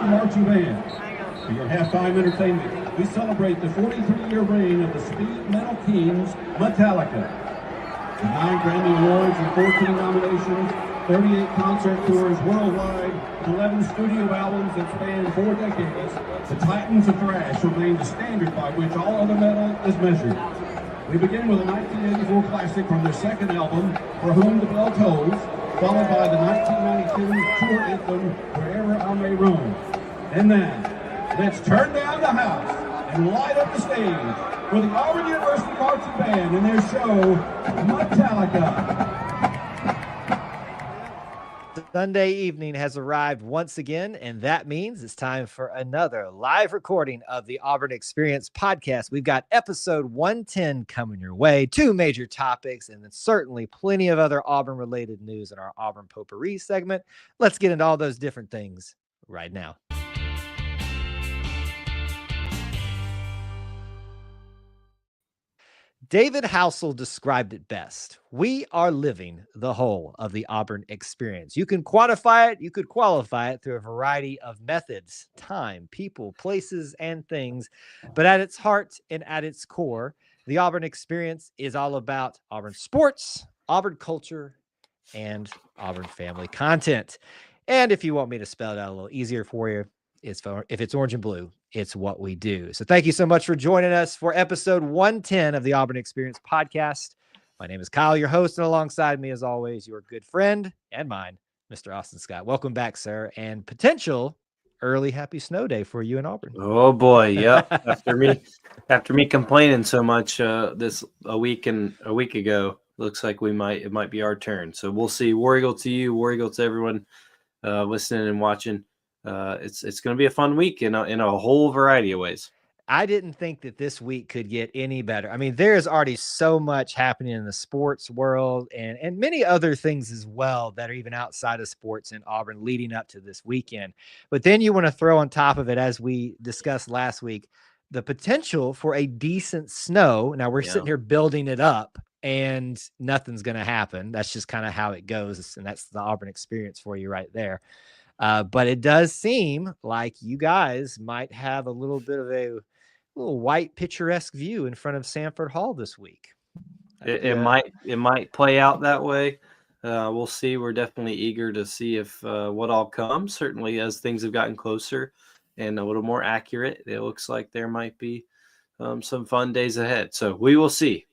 Marching Band. For your halftime entertainment, we celebrate the 43-year reign of the speed metal kings, Metallica. With 9 Grammy Awards and 14 nominations, 38 concert tours worldwide, and 11 studio albums that span 4 decades, the Titans of Thrash remain the standard by which all other metal is measured. We begin with a 1984 classic from their second album, For Whom the Bell Tolls, followed by the 1992 tour anthem, Wherever I May Roam. And then, let's turn down the house and light up the stage for the Auburn University Marching Band and their show, Metallica. Sunday evening has arrived once again, and that means it's time for another live recording of the Auburn Experience podcast. We've got episode 110 coming your way, 2 major topics, and then certainly plenty of other Auburn-related news in our Auburn Potpourri segment. Let's get into all those different things right now. David Housel described it best. We are living the whole of the Auburn experience. You can quantify it, you could qualify it through a variety of methods, time, people, places, and things. But at its heart and at its core, the Auburn experience is all about Auburn sports, Auburn culture, and Auburn family content. And if you want me to spell it out a little easier for you, if it's orange and blue, it's what we do. So thank you so much for joining us for episode 110 of the Auburn Experience podcast. My name is Kyle, your host, and alongside me, as always, your good friend and mine, Mr. Austin Scott. Welcome back, sir, and potential early happy snow day for you in Auburn. Oh boy, yep. after me complaining so much a week ago, looks like it might be our turn. So we'll see. War Eagle to you, War Eagle to everyone listening and watching. It's going to be a fun week in a whole variety of ways. I didn't think that this week could get any better. I mean, there's already so much happening in the sports world and many other things as well that are even outside of sports in Auburn leading up to this weekend. But then you want to throw on top of it, as we discussed last week, the potential for a decent snow. Now we're sitting here building it up and nothing's going to happen. That's just kind of how it goes. And that's the Auburn experience for you right there. But it does seem like you guys might have a little bit of a little white picturesque view in front of Sanford Hall this week. It might play out that way. We'll see. We're definitely eager to see if what all comes. Certainly, as things have gotten closer and a little more accurate, it looks like there might be some fun days ahead. So we will see.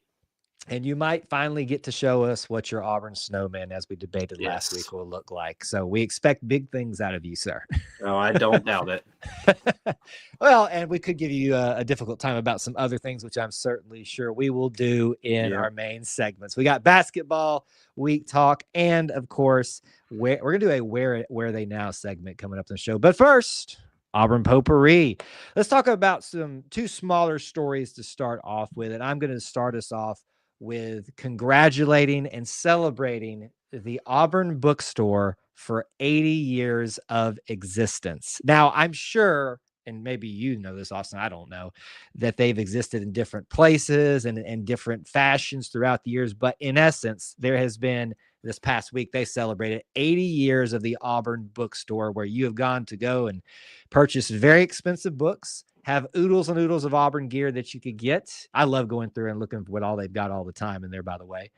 And you might finally get to show us what your Auburn snowman, as we debated last week, will look like. So we expect big things out of you, sir. No, I don't doubt it. Well, and we could give you a difficult time about some other things, which I'm certainly sure we will do in our main segments. We got basketball, week talk, and, of course, we're going to do a Where They Now segment coming up in the show. But first, Auburn Potpourri. Let's talk about 2 smaller stories to start off with. And I'm going to start us off with congratulating and celebrating the Auburn bookstore for 80 years of existence. Now, I'm sure, and maybe you know this, Austin, I don't know, that they've existed in different places and different fashions throughout the years. But in essence, there has been, this past week, they celebrated 80 years of the Auburn bookstore, where you have gone to go and purchase very expensive books, have oodles and oodles of Auburn gear that you could get. I love going through and looking for what all they've got all the time in there, by the way.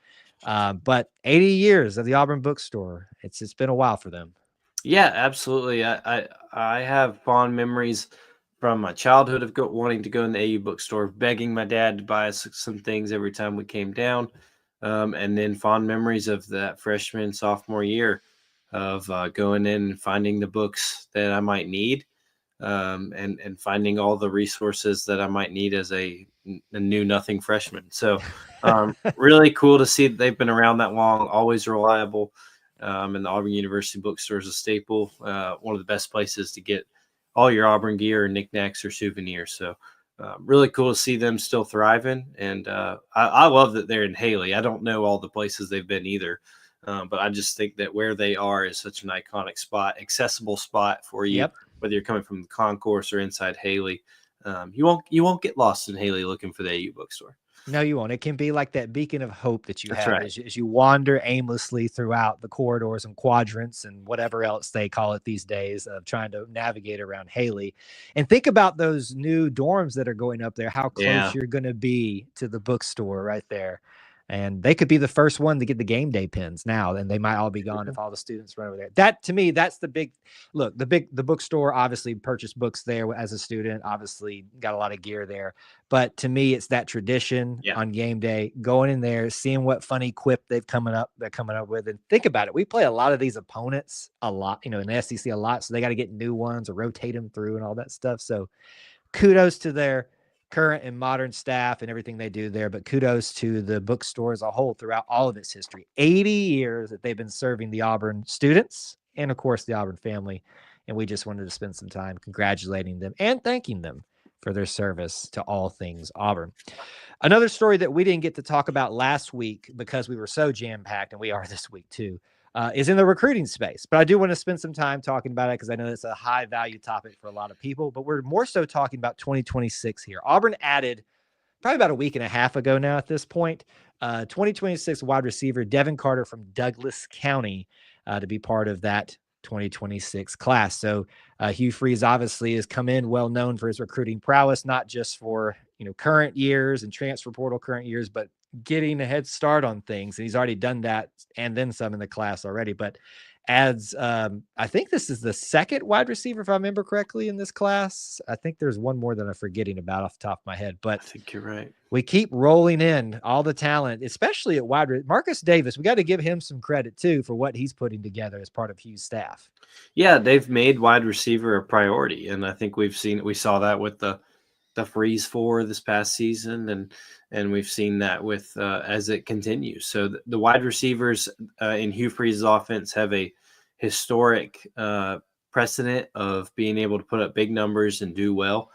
But 80 years of the Auburn bookstore. It's been a while for them. Yeah, absolutely. I have fond memories from my childhood of wanting to go in the AU bookstore, begging my dad to buy us some things every time we came down. And then fond memories of that freshman, sophomore year of going in and finding the books that I might need. And finding all the resources that I might need as a new nothing freshman. So really cool to see that they've been around that long, always reliable. And the Auburn University bookstore is a staple, one of the best places to get all your Auburn gear or knickknacks or souvenirs. So really cool to see them still thriving. And I love that they're in Haley. I don't know all the places they've been either. But I just think that where they are is such an iconic spot, accessible spot for you. Yep. Whether you're coming from the concourse or inside Haley, you won't get lost in Haley looking for the AU bookstore. No, you won't. It can be like that beacon of hope that you That's have right. as you wander aimlessly throughout the corridors and quadrants and whatever else they call it these days of trying to navigate around Haley. And think about those new dorms that are going up there, how close Yeah. you're going to be to the bookstore right there. And they could be the first one to get the game day pins now, and they might all be gone if all the students run over there. That to me, that's the big look. The bookstore obviously purchased books there as a student, obviously got a lot of gear there. But to me, it's that tradition Yeah. on game day, going in there, seeing what funny quip they're coming up with. And think about it. We play a lot of these opponents a lot, in the SEC a lot. So they got to get new ones or rotate them through and all that stuff. So kudos to their current and modern staff and everything they do there. But kudos to the bookstore as a whole throughout all of its history. 80 years that they've been serving the Auburn students and, of course, the Auburn family. And we just wanted to spend some time congratulating them and thanking them for their service to all things Auburn. Another story that we didn't get to talk about last week because we were so jam-packed, and we are this week too, is in the recruiting space. But I do want to spend some time talking about it because I know it's a high-value topic for a lot of people, but we're more so talking about 2026 here. Auburn added probably about a week and a half ago now at this point, 2026 wide receiver Devin Carter from Douglas County to be part of that 2026 class. So Hugh Freeze obviously has come in well known for his recruiting prowess, not just for current years and transfer portal current years, but getting a head start on things. And he's already done that and then some in the class already. But adds, I think this is the second wide receiver, if I remember correctly, in this class. I think there's one more that I'm forgetting about off the top of my head, but I think you're right. We keep rolling in all the talent, especially at wide. Marcus Davis, we got to give him some credit too for what he's putting together as part of Hugh's staff. Yeah, they've made wide receiver a priority, and I think we saw that with the Freeze 4 this past season, and we've seen that with as it continues. So the wide receivers in Hugh Freeze's offense have a historic precedent of being able to put up big numbers and do well.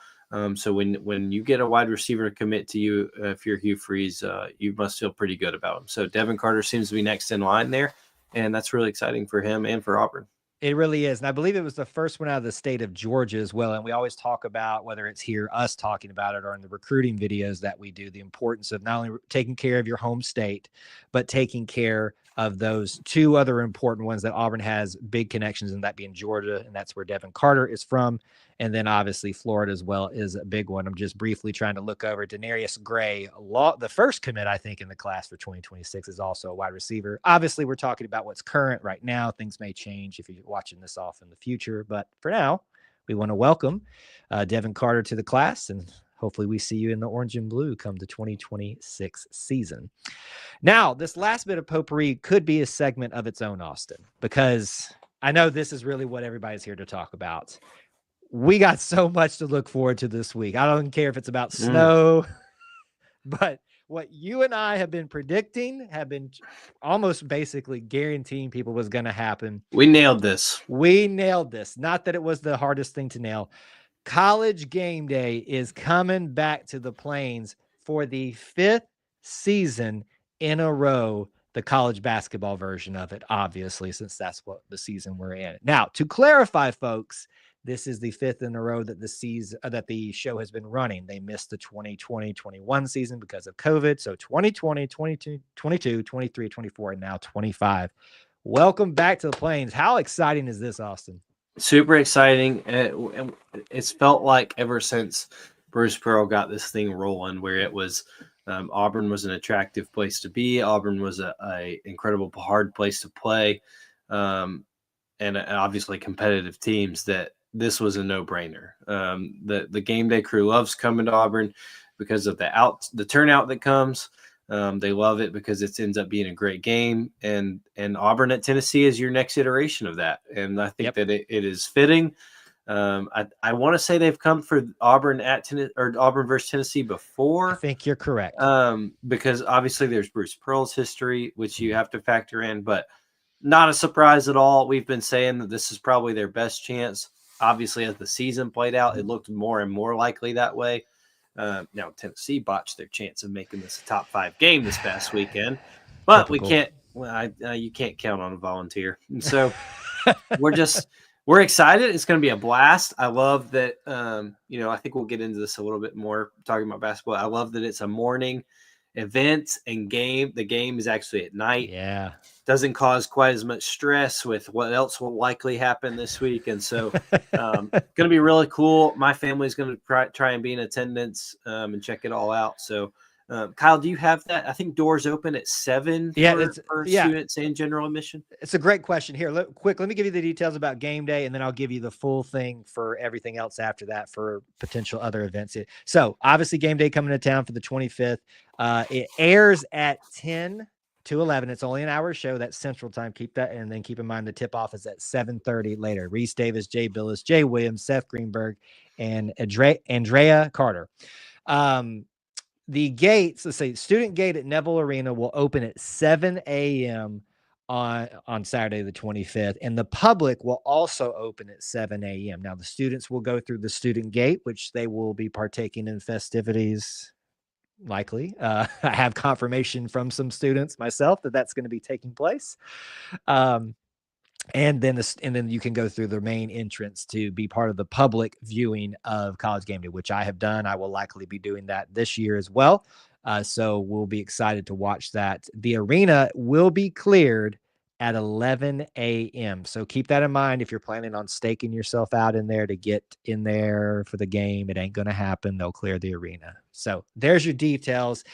So when you get a wide receiver to commit to you, if you're Hugh Freeze, you must feel pretty good about him. So Devin Carter seems to be next in line there, and that's really exciting for him and for Auburn. It really is. And I believe it was the first one out of the state of Georgia as well. And we always talk about, whether it's here, us talking about it, or in the recruiting videos that we do, the importance of not only taking care of your home state, but taking care of those two other important ones that Auburn has big connections in, that being Georgia, and that's where Devin Carter is from. And then obviously Florida as well is a big one. I'm just briefly trying to look over Denarius Gray. The first commit, I think, in the class for 2026 is also a wide receiver. Obviously, we're talking about what's current right now. Things may change if you're watching this off in the future. But for now, we want to welcome Devin Carter to the class, and hopefully we see you in the orange and blue come the 2026 season. Now, this last bit of potpourri could be a segment of its own, Austin, because I know this is really what everybody's here to talk about. We got so much to look forward to this week. I don't care if it's about snow, but what you and I have been predicting, have been almost basically guaranteeing people was going to happen. We nailed this. Not that it was the hardest thing to nail. College game day is coming back to the Plains for the 5th season in a row. The college basketball version of it, obviously, since that's what the season we're in. Now, to clarify, folks, this is the 5th in a row that the show has been running. They missed the 2020-21 season because of COVID. So 2020, 22, 23, 24, and now 25. Welcome back to the Plains. How exciting is this, Austin? Super exciting. It's felt like ever since Bruce Pearl got this thing rolling, where it was Auburn was an attractive place to be. Auburn was a incredible hard place to play, and obviously competitive teams, that this was a no-brainer. The game day crew loves coming to Auburn because of the turnout that comes. They love it because it ends up being a great game, and Auburn at Tennessee is your next iteration of that. And I think that it is fitting. I want to say they've come for Auburn Auburn versus Tennessee before. I think you're correct. Because obviously there's Bruce Pearl's history, which you have to factor in, but not a surprise at all. We've been saying that this is probably their best chance. Obviously, as the season played out, it looked more and more likely that way. Now, Tennessee botched their chance of making this a top 5 game this past weekend, but Typical. we can't. Well, you can't count on a volunteer, and so we're excited. It's going to be a blast. I love that. I think we'll get into this a little bit more talking about basketball. I love that it's a morning, events and game. The game is actually at night. Yeah. Doesn't cause quite as much stress with what else will likely happen this week. And so going to be really cool. My family's going to try and be in attendance and check it all out. So Kyle, do you have that? I think doors open at 7 for students and general admission. It's a great question. Here, let me give you the details about game day, and then I'll give you the full thing for everything else after that for potential other events. So obviously game day coming to town for the 25th. It airs at 10 to 11. It's only an hour show. That's Central Time. Keep that. And then keep in mind the tip off is at 7:30 later. Reese Davis, Jay Billis, Jay Williams, Seth Greenberg, and Andrea Carter. The gates, let's say student gate at Neville Arena will open at 7 a.m. on Saturday, the 25th. And the public will also open at 7 a.m. Now the students will go through the student gate, which they will be partaking in festivities. Likely. I have confirmation from some students myself that that's going to be taking place. And then you can go through the main entrance to be part of the public viewing of College Game Day, which I have done. I will likely be doing that this year as well. So we'll be excited to watch that. The arena will be cleared at 11 a.m. So keep that in mind if you're planning on staking yourself out in there to get in there for the game. It ain't going to happen. They'll clear the arena. So there's your details.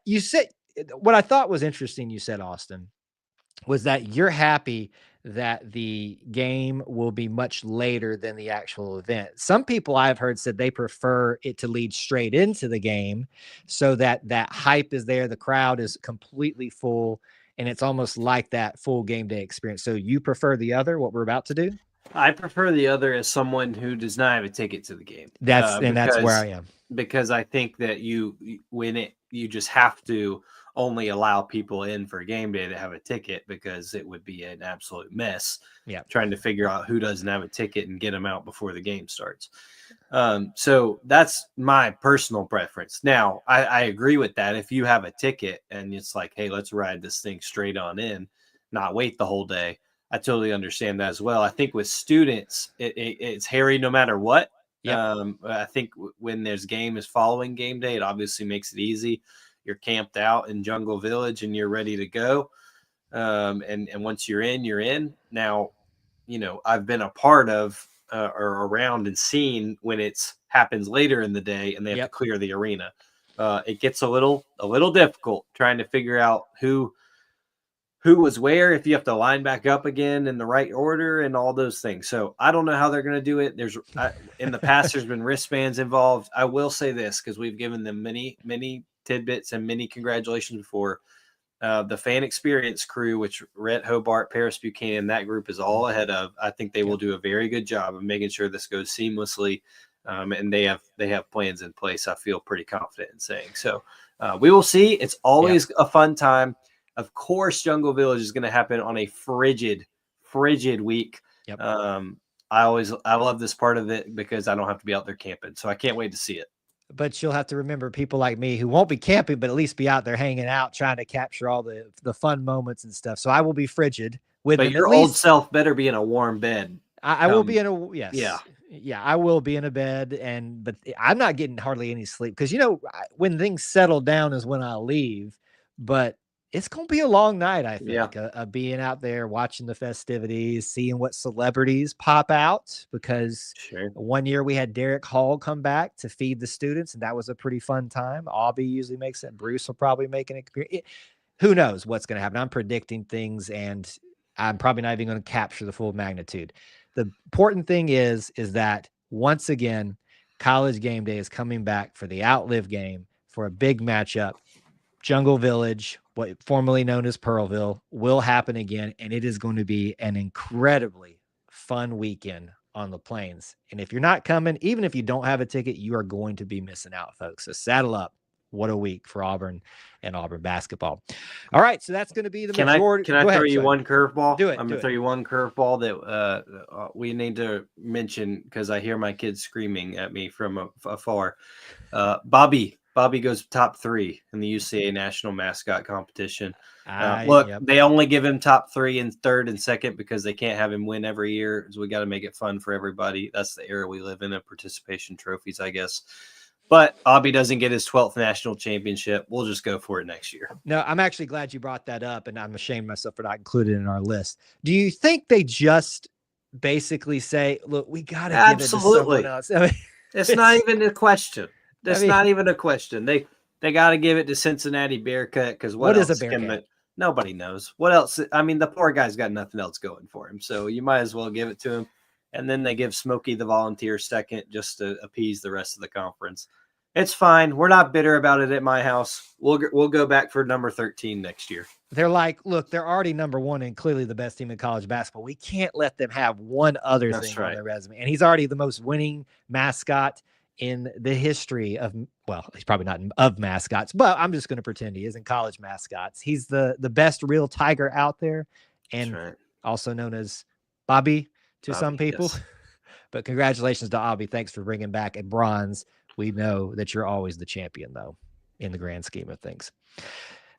You said what I thought was interesting. You said, Austin, was that you're happy that the game will be much later than the actual event. Some people I've heard said they prefer it to lead straight into the game so that hype is there. The crowd is completely full and it's almost like that full game day experience. So you prefer the other, what we're about to do? I prefer the other as someone who does not have a ticket to the game. That's where I am. Because I think that you just have to only allow people in for game day to have a ticket, because it would be an absolute mess. Yeah, trying to figure out who doesn't have a ticket and get them out before the game starts. So that's my personal preference. Now, I agree with that. If you have a ticket and it's like, hey, let's ride this thing straight on in, not wait the whole day, I totally understand that as well. I think with students, it's hairy no matter what. Yep. I think when there's game is following game day, it obviously makes it easy. You're camped out in Jungle Village and you're ready to go. And once you're in, you're in. Now, I've been a part of or around and seen when it's happens later in the day and they have to clear the arena. It gets a little difficult trying to figure out who was where, if you have to line back up again in the right order and all those things. So I don't know how they're going to do it. In the past, there's been wristbands involved. I will say this, because we've given them many, many tidbits and many congratulations before. The Fan Experience crew, which Rhett Hobart, Paris Buchanan, that group is all ahead of. I think they will do a very good job of making sure this goes seamlessly. And they have plans in place. I feel pretty confident in saying. So we will see. It's always a fun time. Of course, Jungle Village is going to happen on a frigid week. Yep. I love this part of it because I don't have to be out there camping. So I can't wait to see it. But you'll have to remember people like me who won't be camping, but at least be out there hanging out, trying to capture all the fun moments and stuff. So I will be frigid with them. Your old self better be in a warm bed. I will be in a, yeah, I will be in a bed, but I'm not getting hardly any sleep because, when things settle down is when I'll leave, but it's going to be a long night, I think, being out there watching the festivities, seeing what celebrities pop out, because one year we had Derek Hall come back to feed the students, and that was a pretty fun time. Aubie usually makes it. Bruce will probably make it. Who knows what's going to happen? I'm predicting things, and I'm probably not even going to capture the full magnitude. The important thing is that, once again, College Game Day is coming back for the Outlive game for a big matchup. Jungle Village, what formerly known as Pearlville, will happen again, and it is going to be an incredibly fun weekend on the Plains. And if you're not coming, even if you don't have a ticket, you are going to be missing out, folks. So saddle up. What a week for Auburn and Auburn basketball. All right, so that's going to be the majority. Can I throw you one curveball? Do it. I'm going to throw you one curveball that we need to mention because I hear my kids screaming at me from afar. Bobby goes top 3 in the UCA National Mascot Competition. They only give him top 3 and 3rd and 2nd because they can't have him win every year. So we got to make it fun for everybody. That's the era we live in of participation trophies, I guess. But Aubie doesn't get his 12th national championship. We'll just go for it next year. No, I'm actually glad you brought that up, and I'm ashamed of myself for not including it in our list. Do you think they just basically say, look, we got to give it to someone else? I mean, it's not even a question. It's I mean, not even a question. They got to give it to Cincinnati Bearcat because what else is a Bearcat? Nobody knows. What else? I mean, the poor guy's got nothing else going for him, so you might as well give it to him. And then they give Smokey the Volunteer second just to appease the rest of the conference. It's fine. We're not bitter about it at my house. We'll go back for number 13 next year. They're like, look, they're already number one and clearly the best team in college basketball. We can't let them have one other thing on their resume. And he's already the most winning mascot in the history of, well, he's probably not of mascots, but I'm just going to pretend he is in college mascots. He's the best real Tiger out there, and also known as Bobby to some people. Yes. But congratulations to Aubie. Thanks for bringing back a bronze. We know that you're always the champion, though, in the grand scheme of things.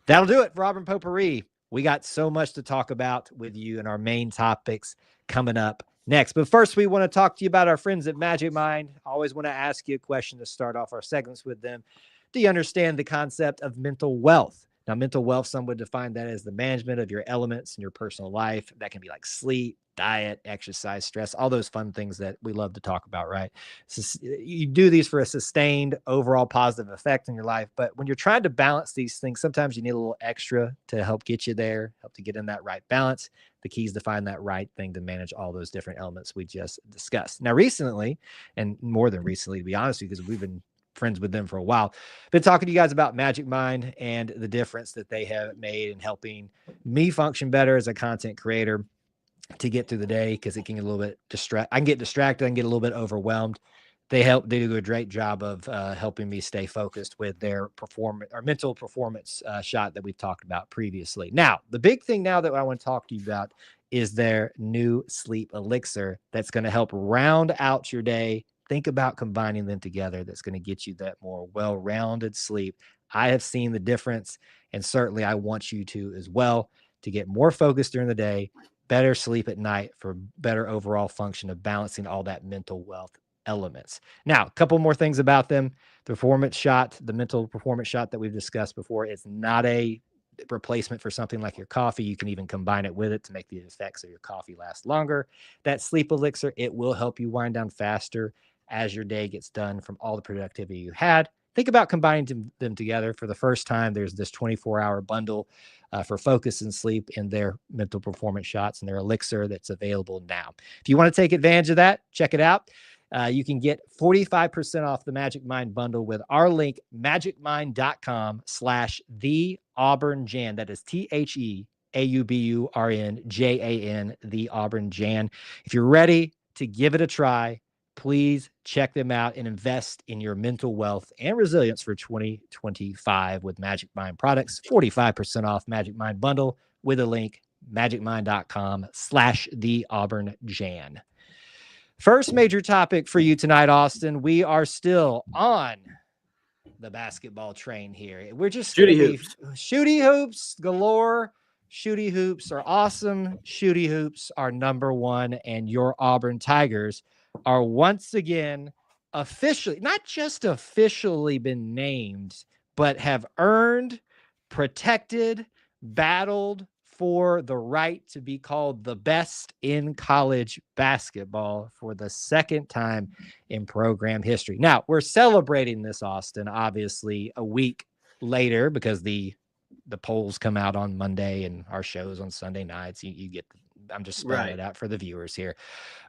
That'll do it for Auburn Potpourri. We got so much to talk about with you and our main topics coming up next. But first, we want to talk to you about our friends at Magic Mind. I always want to ask you a question to start off our segments with them. Do you understand the concept of mental wealth? Now, mental wealth, some would define that as the management of your elements in your personal life. That can be like sleep, diet, exercise, stress, all those fun things that we love to talk about, right? So you do these for a sustained overall positive effect in your life. But when you're trying to balance these things, sometimes you need a little extra to help get you there, help to get in that right balance. The key is to find that right thing to manage all those different elements we just discussed. Now, recently, and more than recently, to be honest with you, because we've been friends with them for a while, been talking to you guys about Magic Mind and the difference that they have made in helping me function better as a content creator to get through the day, because it can get a little bit I can get distracted, I can get a little bit overwhelmed. They do a great job of helping me stay focused with their mental performance shot that we've talked about previously. Now, the big thing now that I want to talk to you about is their new sleep elixir that's going to help round out your day. Think about combining them together. That's going to get you that more well-rounded sleep. I have seen the difference, and certainly I want you to as well, to get more focused during the day, better sleep at night for better overall function of balancing all that mental wealth elements. Now, a couple more things about them. The performance shot, the mental performance shot that we've discussed before, it's not a replacement for something like your coffee. You can even combine it with it to make the effects of your coffee last longer. That sleep elixir, it will help you wind down faster as your day gets done from all the productivity you had. Think about combining them together. For the first time, there's this 24-hour bundle for focus and sleep in their mental performance shots and their elixir that's available now. If you want to take advantage of that, check it out. You can get 45% off the Magic Mind bundle with our link, magicmind.com/theauburnjan. That is TheAuburnJan, the Auburn Jan. If you're ready to give it a try, please check them out and invest in your mental wealth and resilience for 2025 with Magic Mind products. 45% off Magic Mind bundle with a link, magicmind.com/theauburnjan. First major topic for you tonight, Austin. We are still on the basketball train here. We're just going to be shooty hoops galore. Shooty hoops are awesome. Shooty hoops are number one, and your Auburn Tigers are once again officially, not just officially been named, but have earned, protected, battled for the right to be called the best in college basketball for the second time in program history. Now, we're celebrating this, Austin, obviously a week later, because the polls come out on Monday and our shows on Sunday nights. You get, I'm just spelling it out for the viewers here.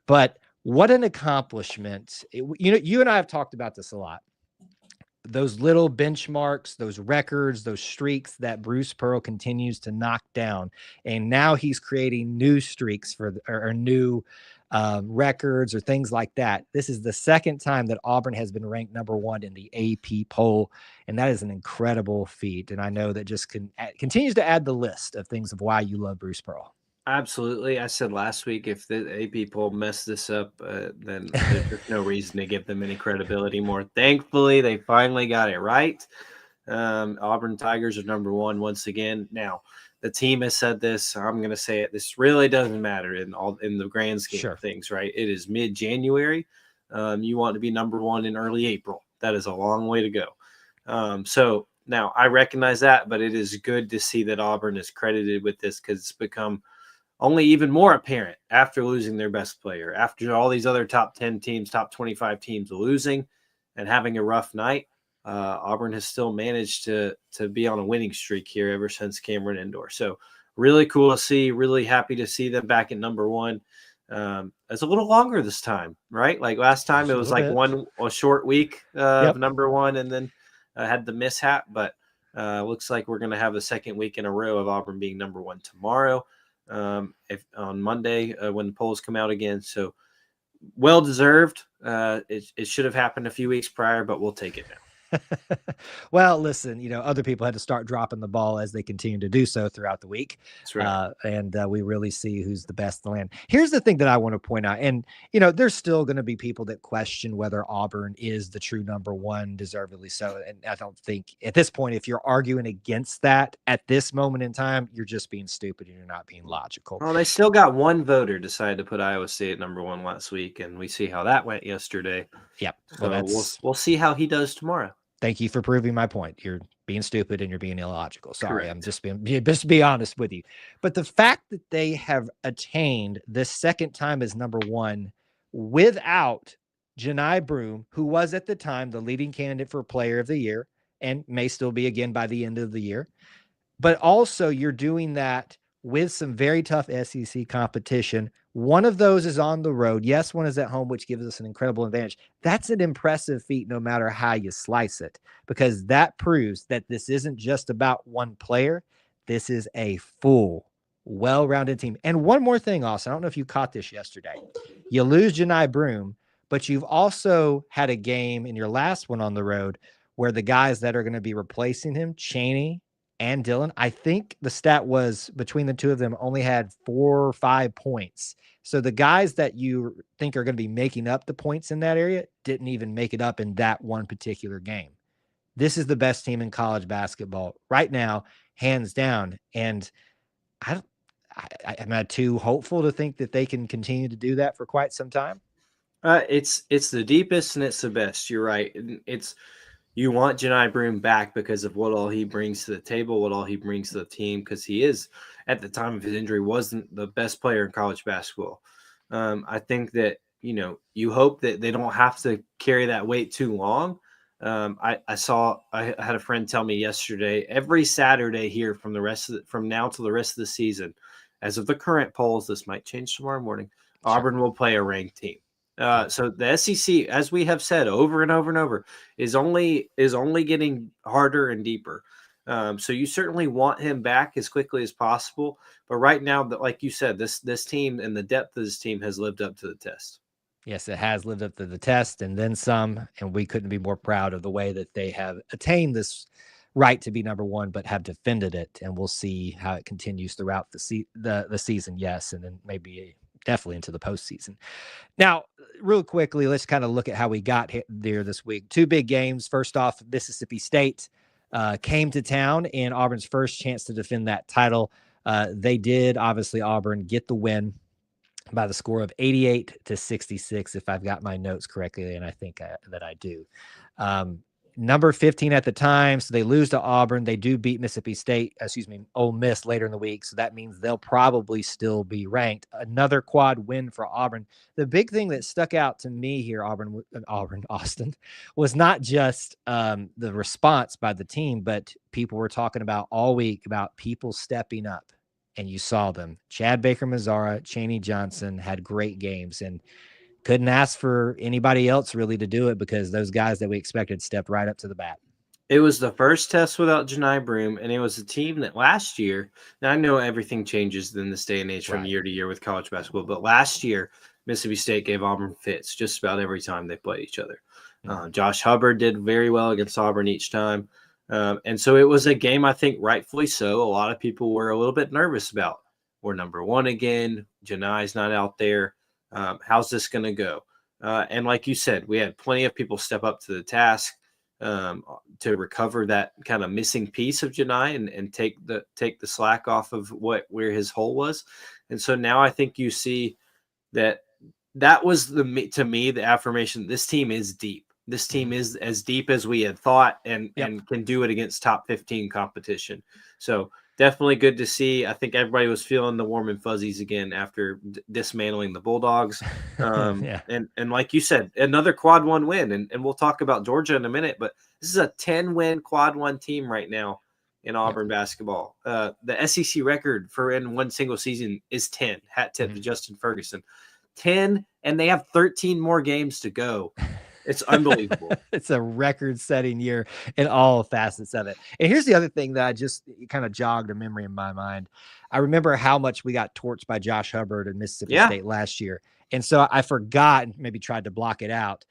But what an accomplishment. You and I have talked about this a lot. Those little benchmarks, those records, those streaks that Bruce Pearl continues to knock down. And now he's creating new streaks or new records or things like that. This is the second time that Auburn has been ranked number one in the AP poll. And that is an incredible feat. And I know that just continues to add the list of things of why you love Bruce Pearl. Absolutely. I said last week, if the AP poll messed this up, then there's no reason to give them any credibility more. Thankfully, they finally got it right. Auburn Tigers are number one once again. Now, the team has said this. I'm going to say it. This really doesn't matter in the grand scheme of things, right? It is mid-January. You want to be number one in early April. that is a long way to go. So now I recognize that, but it is good to see that Auburn is credited with this, because it's become only even more apparent after losing their best player, after all these other top 10 teams, top 25 teams losing and having a rough night. Auburn has still managed to be on a winning streak here ever since Cameron Indoor. So really cool to see, really happy to see them back at number one. It's a little longer this time, right? Like last time it was like a short week of number one, and then had the mishap, but looks like we're going to have the second week in a row of Auburn being number one tomorrow, if on Monday when the polls come out again. So well deserved. It should have happened a few weeks prior, but we'll take it now. Well, listen, other people had to start dropping the ball as they continue to do so throughout the week. That's right. And we really see who's the best in the land. Here's the thing that I want to point out. And, there's still going to be people that question whether Auburn is the true number one, deservedly so. And I don't think at this point, if you're arguing against that at this moment in time, you're just being stupid and you're not being logical. Well, they still got one voter decided to put Iowa State at number one last week, and we see how that went yesterday. Yep. So we'll see how he does tomorrow. Thank you for proving my point. You're being stupid and you're being illogical. Sorry, Correct. I'm just to be honest with you. But the fact that they have attained this second time as number one without Janai Broome, who was at the time the leading candidate for Player of the Year and may still be again by the end of the year, but also you're doing that with some very tough SEC competition. One of those is on the road. Yes, one is at home, which gives us an incredible advantage. That's an impressive feat no matter how you slice it, because that proves that this isn't just about one player. This is a full, well-rounded team. And one more thing, Austin, I don't know if you caught this yesterday. You lose Janai Broome, but you've also had a game in your last one on the road where the guys that are going to be replacing him, Chaney and Dylan, I think the stat was between the two of them only had 4 or 5 points. So the guys that you think are going to be making up the points in that area didn't even make it up in that one particular game. This is the best team in college basketball right now, hands down. And I'm not too hopeful to think that they can continue to do that for quite some time. It's the deepest and it's the best. You're right. You want Janai Broome back because of what all he brings to the table, what all he brings to the team, because he is, at the time of his injury, wasn't the best player in college basketball. I think that, you hope that they don't have to carry that weight too long. I had a friend tell me yesterday, every Saturday here from now till the rest of the season, as of the current polls, this might change tomorrow morning, sure, Auburn will play a ranked team. So the SEC, as we have said over and over and over, is only getting harder and deeper. So you certainly want him back as quickly as possible. But right now, like you said, this team and the depth of this team has lived up to the test. Yes, it has lived up to the test and then some. And we couldn't be more proud of the way that they have attained this right to be number one, but have defended it. And we'll see how it continues throughout the season. Yes, and then maybe definitely into the postseason. Now, real quickly, let's kind of look at how we got there this week. 2 big games. First off, Mississippi State came to town in Auburn's first chance to defend that title. They did, obviously, Auburn get the win by the score of 88-66, if I've got my notes correctly, and I think that I do. Number 15 at the time, so they lose to Auburn. They do beat Ole Miss later in the week, so that means they'll probably still be ranked. Another quad win for Auburn. The big thing that stuck out to me here, Austin, was not just the response by the team, but people were talking about all week about people stepping up, and you saw them. Chad Baker-Mazara, Chaney Johnson had great games, and couldn't ask for anybody else really to do it because those guys that we expected stepped right up to the bat. It was the first test without Janai Broome, and it was a team that last year, now I know everything changes in this day and age from year to year with college basketball, but last year, Mississippi State gave Auburn fits just about every time they played each other. Josh Hubbard did very well against Auburn each time. And so it was a game, I think rightfully so, a lot of people were a little bit nervous about. We're number one again. Janai's not out there. How's this going to go? And like you said, we had plenty of people step up to the task to recover that kind of missing piece of Janai and take the slack off of where his hole was. And so now I think you see that was to me the affirmation. This team is deep. this team is as deep as we had thought and Yep. and can do it against top 15 competition. So definitely good to see. I think everybody was feeling the warm and fuzzies again after dismantling the Bulldogs. Yeah. And like you said, another quad one win. And we'll talk about Georgia in a minute, but this is a 10-win quad one team right now in Auburn basketball. The SEC record for in one single season is 10. Hat tip to Justin Ferguson. 10, and they have 13 more games to go. It's unbelievable. It's a record-setting year in all facets of it. And here's the other thing that I just kind of jogged a memory in my mind. I remember how much we got torched by Josh Hubbard in Mississippi State last year. And so I forgot and maybe tried to block it out,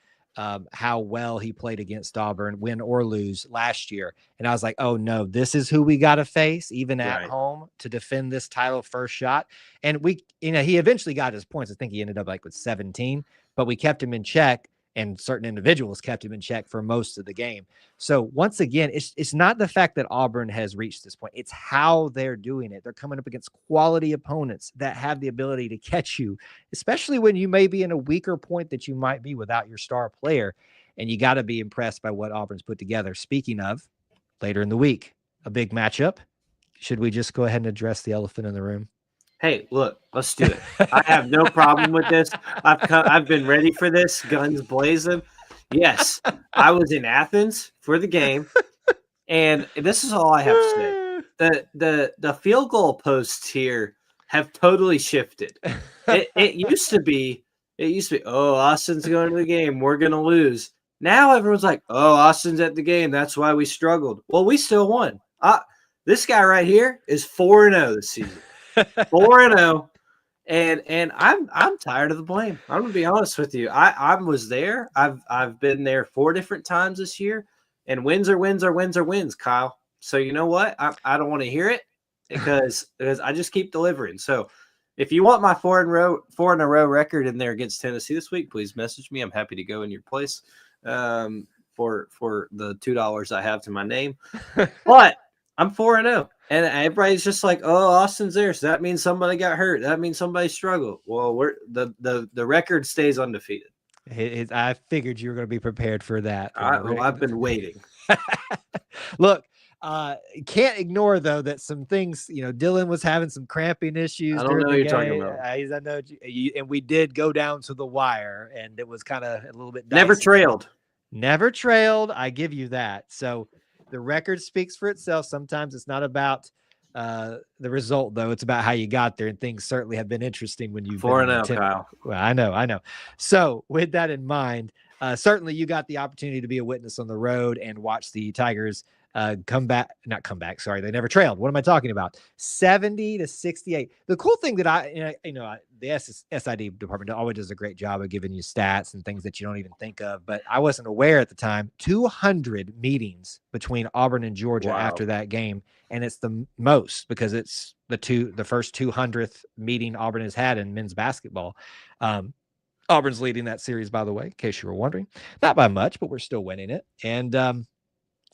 how well he played against Auburn, win or lose last year. And I was like, oh no, this is who we got to face even at home to defend this title first shot. And he eventually got his points. I think he ended up like with 17, but we kept him in check. And certain individuals kept him in check for most of the game. So once again, it's not the fact that Auburn has reached this point. It's how they're doing it. They're coming up against quality opponents that have the ability to catch you, especially when you may be in a weaker point that you might be without your star player. And you got to be impressed by what Auburn's put together. Speaking of, later in the week, a big matchup. Should we just go ahead and address the elephant in the room? Hey, look, let's do it. I have no problem with this. I've been ready for this, guns blazing. Yes, I was in Athens for the game, and this is all I have to say. The field goal posts here have totally shifted. It used to be, oh, Austin's going to the game, we're going to lose. Now everyone's like, oh, Austin's at the game, that's why we struggled. Well, we still won. This guy right here is 4-0 this season. 4-0, and I'm tired of the blame. I'm gonna be honest with you. I was there. I've been there 4 different times this year, and wins are wins are wins are wins, Kyle. So you know what? I don't want to hear it because I just keep delivering. So if you want my 4 in a row record in there against Tennessee this week, please message me. I'm happy to go in your place for the $2 I have to my name. But I'm 4-0. And everybody's just like, oh, Austin's there. So that means somebody got hurt. That means somebody struggled. Well, the record stays undefeated. I figured you were going to be prepared for that. I've been waiting. Look, can't ignore, though, that some things, Dylan was having some cramping issues. I don't know what you're talking about. I know and we did go down to the wire, and it was kind of a little bit dicey. Never trailed. I give you that. So the record speaks for itself. Sometimes it's not about the result, though. It's about how you got there, and things certainly have been interesting when you've 4-0, Kyle. Well, I know. So with that in mind, certainly you got the opportunity to be a witness on the road and watch the Tigers come back. Sorry, they never trailed. What am I talking about? 70-68. The cool thing that the SID department always does a great job of giving you stats and things that you don't even think of, but I wasn't aware at the time. 200 meetings between Auburn and Georgia after that game, and it's the most because it's the first 200th meeting Auburn has had in men's basketball. Auburn's leading that series, by the way, in case you were wondering. Not by much, but we're still winning it. And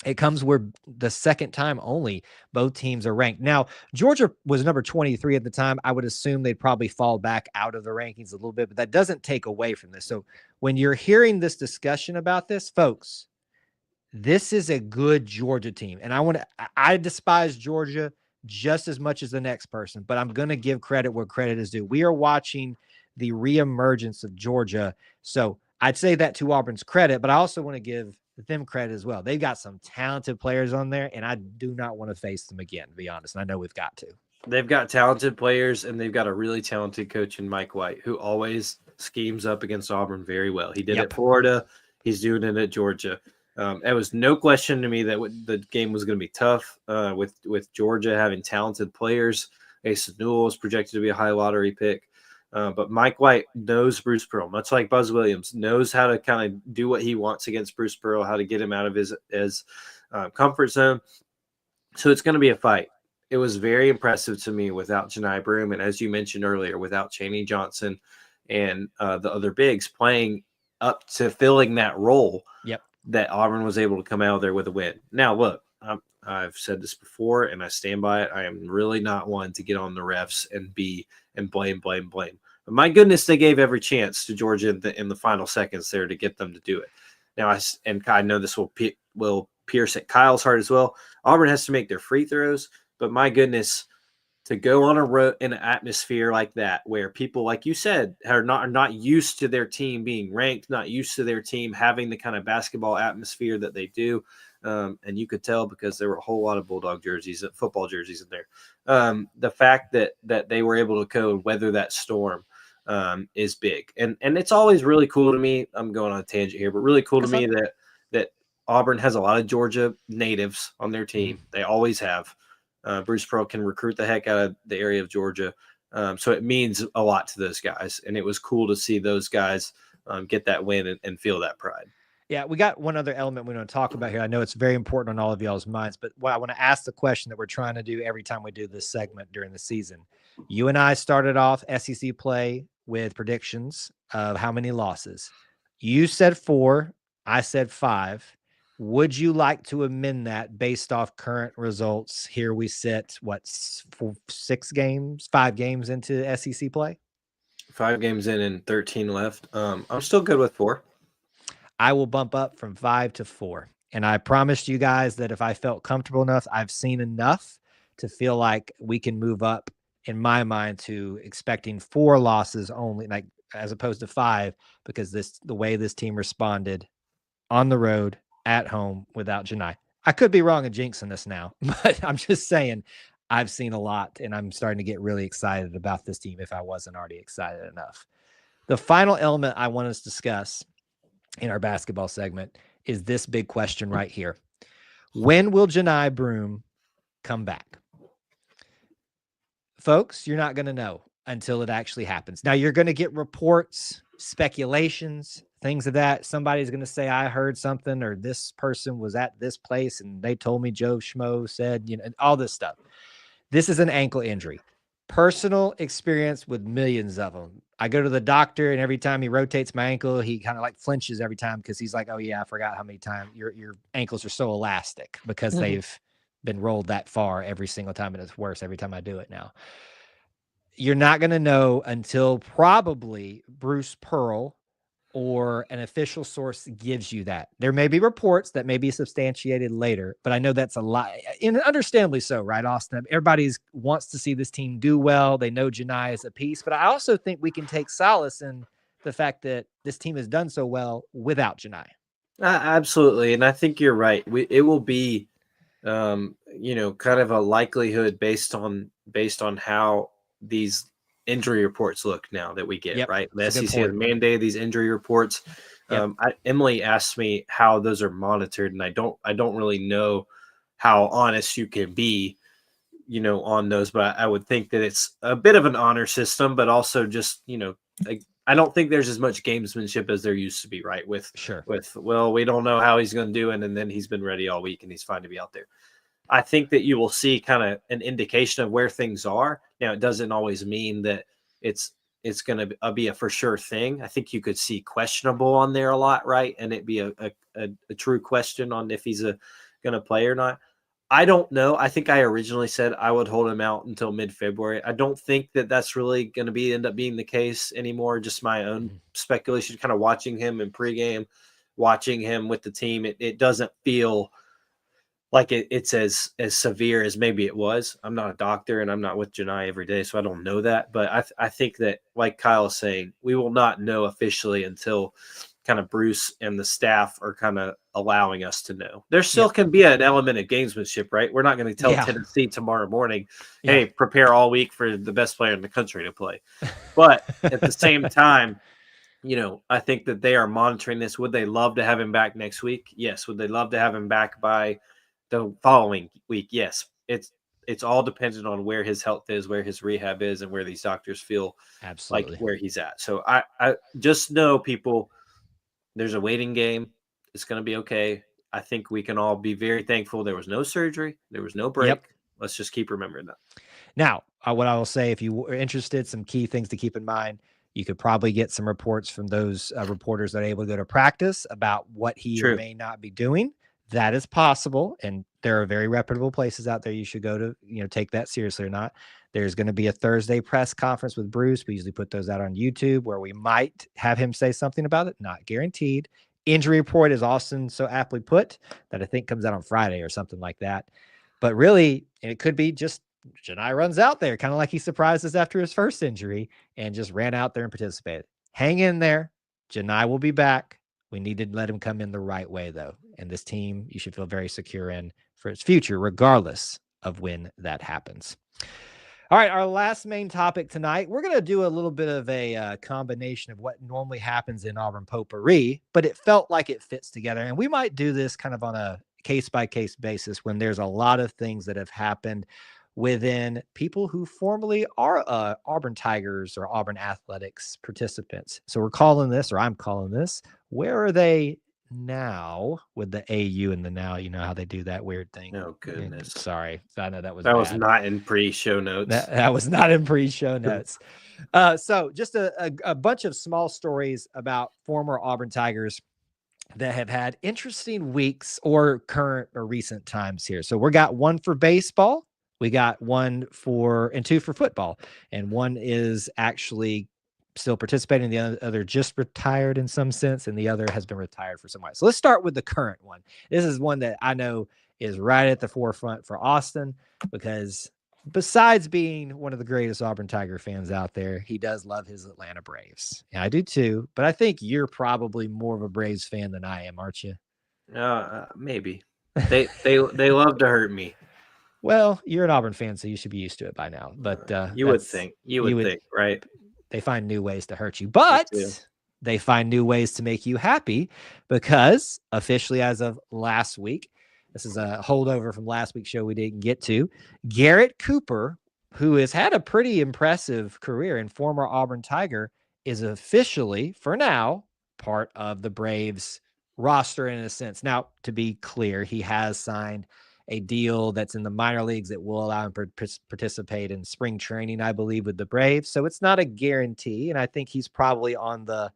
it comes where the second time only both teams are ranked. Now, Georgia was number 23 at the time. I would assume they'd probably fall back out of the rankings a little bit, but that doesn't take away from this. So when you're hearing this discussion about this, folks, this is a good Georgia team. And I despise Georgia just as much as the next person, but I'm going to give credit where credit is due. We are watching the reemergence of Georgia. So I'd say that to Auburn's credit, but I also want to give them credit as well. They've got some talented players on there, and I do not want to face them again, to be honest. And I know we've got to. They've got talented players, and they've got a really talented coach in Mike White, who always schemes up against Auburn very well. He did it at Florida. He's doing it at Georgia. It was no question to me that the game was going to be tough with Georgia having talented players. Asa Newell is projected to be a high lottery pick. But Mike White knows Bruce Pearl, much like Buzz Williams, knows how to kind of do what he wants against Bruce Pearl, how to get him out of his comfort zone. So it's going to be a fight. It was very impressive to me without Janai Broome, and as you mentioned earlier, without Chaney Johnson and the other bigs playing up to filling that role. That Auburn was able to come out of there with a win. Now, look, I've said this before, and I stand by it. I am really not one to get on the refs and blame. But my goodness, they gave every chance to Georgia in the final seconds there to get them to do it. Now, and I know this will pierce at Kyle's heart as well. Auburn has to make their free throws, but my goodness, to go on a road in an atmosphere like that, where people, like you said, are not used to their team being ranked, not used to their team having the kind of basketball atmosphere that they do. And you could tell because there were a whole lot of Bulldog jerseys, football jerseys in there. The fact that they were able to go and weather that storm is big. And it's always really cool to me. I'm going on a tangent here, but really cool to me that Auburn has a lot of Georgia natives on their team. They always have. Bruce Pearl can recruit the heck out of the area of Georgia. So it means a lot to those guys. And it was cool to see those guys get that win and feel that pride. Yeah, we got one other element we want to talk about here. I know it's very important on all of y'all's minds, but I want to ask the question that we're trying to do every time we do this segment during the season. You and I started off SEC play with predictions of how many losses. You said 4, I said 5. Would you like to amend that based off current results? Here we sit, 5 games into SEC play? 5 games in and 13 left. I'm still good with 4. I will bump up from 5 to 4. And I promised you guys that if I felt comfortable enough, I've seen enough to feel like we can move up in my mind to expecting 4 losses only, like as opposed to 5, because the way this team responded on the road, at home, without Janai. I could be wrong and jinxing this now, but I'm just saying I've seen a lot and I'm starting to get really excited about this team if I wasn't already excited enough. The final element I want us to discuss in our basketball segment is this big question right here. When will Janai Broome come back? Folks, you're not going to know until it actually happens. Now, you're going to get reports, speculations, things of that. Somebody's going to say, I heard something, or this person was at this place and they told me Joe Schmo said, all this stuff. This is an ankle injury. Personal experience with millions of them. I go to the doctor and every time he rotates my ankle, he kind of like flinches every time because he's like, oh yeah, I forgot how many times your ankles are so elastic because they've been rolled that far every single time, and it's worse every time I do it now. You're not going to know until probably Bruce Pearl or an official source gives you that. There may be reports that may be substantiated later, but I know that's a lot, and understandably so, right, Austin? Everybody wants to see this team do well. They know Janai is a piece, but I also think we can take solace in the fact that this team has done so well without Janai. Absolutely, and I think you're right. It will be, kind of a likelihood based on how these injury reports look now that we get, right? The SEC has mandated these injury reports. Emily asked me how those are monitored, and I don't really know how honest you can be, on those, but I would think that it's a bit of an honor system, but also just, I don't think there's as much gamesmanship as there used to be, right? With, well, we don't know how he's going to do it, and then he's been ready all week and he's fine to be out there. I think that you will see kind of an indication of where things are. Now, it doesn't always mean that it's going to be a for sure thing. I think you could see questionable on there a lot, right? And it be a true question on if he's going to play or not. I don't know. I think I originally said I would hold him out until mid-February. I don't think that that's really going to end up being the case anymore. Just my own speculation, kind of watching him in pregame, watching him with the team. It doesn't feel like it's as severe as maybe it was. I'm not a doctor and I'm not with Janai every day, so I don't know that. But I think that, like Kyle is saying, we will not know officially until kind of Bruce and the staff are kind of allowing us to know. There still can be an element of gamesmanship, right? We're not going to tell Tennessee tomorrow morning, hey, prepare all week for the best player in the country to play. But at the same time, I think that they are monitoring this. Would they love to have him back next week? Yes. Would they love to have him back by the following week? Yes. It's all dependent on where his health is, where his rehab is, and where these doctors feel like where he's at. So I just know, people, there's a waiting game. It's going to be okay. I think we can all be very thankful there was no surgery. There was no break. Let's just keep remembering that. Now, what I will say, if you are interested, some key things to keep in mind, you could probably get some reports from those reporters that are able to go to practice about what he may not be doing. That is possible. And there are very reputable places out there you should go to, take that seriously or not. There's going to be a Thursday press conference with Bruce. We usually put those out on YouTube where we might have him say something about it. Not guaranteed. injury report, as Austin so aptly put, that I think comes out on Friday or something like that. But really, it could be just Janai runs out there, kind of like he surprised us after his first injury and just ran out there and participated. Hang in there. Janai will be back. We need to let him come in the right way, though. And this team, you should feel very secure in for its future, regardless of when that happens. All right, our last main topic tonight, we're going to do a little bit of a combination of what normally happens in Auburn potpourri, but it felt like it fits together. And we might do this kind of on a case-by-case basis when there's a lot of things that have happened within people who formerly are Auburn Tigers or Auburn Athletics participants. So we're calling this, or I'm calling this, Where Are They Now, with the AU and the now, you know how they do that weird thing. Oh, goodness. Sorry. I know that was That bad. was not in pre-show notes. That was not in pre-show notes. So just a bunch of small stories about former Auburn Tigers that have had interesting weeks or current or recent times here. So we got one for baseball. We got one and two for football. And one is actually still participating. The other just retired in some sense, and the other has been retired for some while. So let's start with the current one. This is one that I know is right at the forefront for Austin, because besides being one of the greatest Auburn Tiger fans out there, he does love his Atlanta Braves. Yeah, I do too, but I think you're probably more of a Braves fan than I am, aren't you? Maybe. They love to hurt me. Well, you're an Auburn fan, so you should be used to it by now. But you would think, right? They find new ways to hurt you, but they find new ways to make you happy, because officially as of last week, this is a holdover from last week's show we didn't get to, Garrett Cooper, who has had a pretty impressive career and former Auburn Tiger, is officially, for now, part of the Braves roster in a sense. Now, to be clear, he has signed a deal that's in the minor leagues that will allow him to participate in spring training, I believe, with the Braves. So it's not a guarantee. And I think he's probably on the,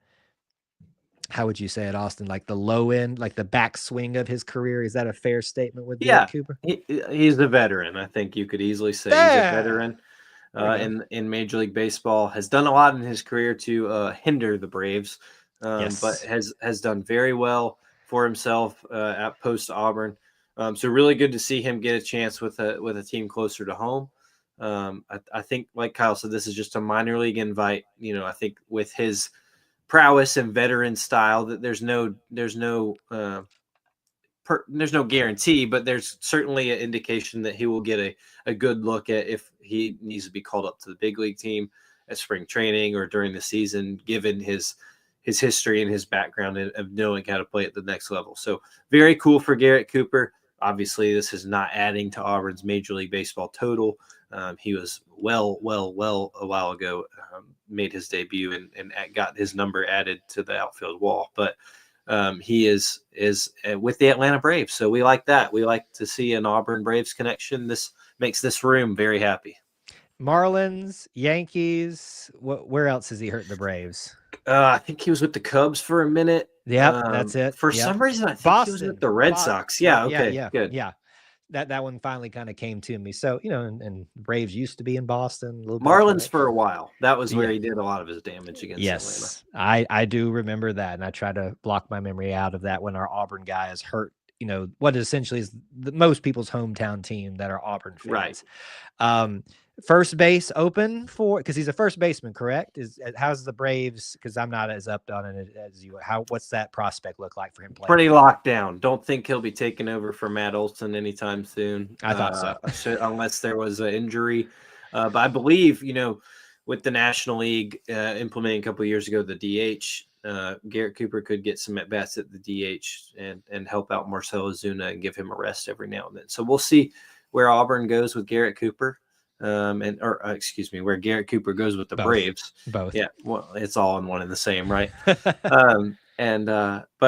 how would you say it, Austin? Like the low end, like the backswing of his career. Is that a fair statement with Garrett Cooper? He's a veteran. I think you could easily say he's a veteran in Major League Baseball. Has done a lot in his career to hinder the Braves, but has done very well for himself at post Auburn. So really good to see him get a chance with a team closer to home. I think, like Kyle said, this is just a minor league invite. I think with his prowess and veteran style, that there's no guarantee, but there's certainly an indication that he will get a good look at if he needs to be called up to the big league team at spring training or during the season, given his history and his background of knowing how to play at the next level. So very cool for Garrett Cooper. Obviously, this is not adding to Auburn's Major League Baseball total. He was well a while ago, made his debut and got his number added to the outfield wall. But he is with the Atlanta Braves. So we like that. We like to see an Auburn Braves connection. This makes this room very happy. Marlins, Yankees. Where else has he hurt the Braves? I think he was with the Cubs for a minute. Yeah, that's it. For some reason, I think he was with the Red Sox. Yeah, okay, good. Yeah, that one finally kind of came to me. So, and Braves used to be in Boston. Marlins for a while. That was where he did a lot of his damage against Atlanta. I do remember that, and I try to block my memory out of that when our Auburn guy is hurt. What essentially is most people's hometown team that are Auburn fans. Right. First base open because he's a first baseman, correct? How's the Braves? Because I'm not as up on it as you. What's that prospect look like for him playing? Pretty locked down. Don't think he'll be taking over for Matt Olson anytime soon. I thought so, unless there was an injury. But I believe with the National League implementing a couple of years ago the DH, Garrett Cooper could get some at bats at the DH and help out Marcell Ozuna and give him a rest every now and then. So we'll see where Auburn goes with Garrett Cooper. Where Garrett Cooper goes with the Braves. Both. Yeah. Well, it's all in one and the same, right? But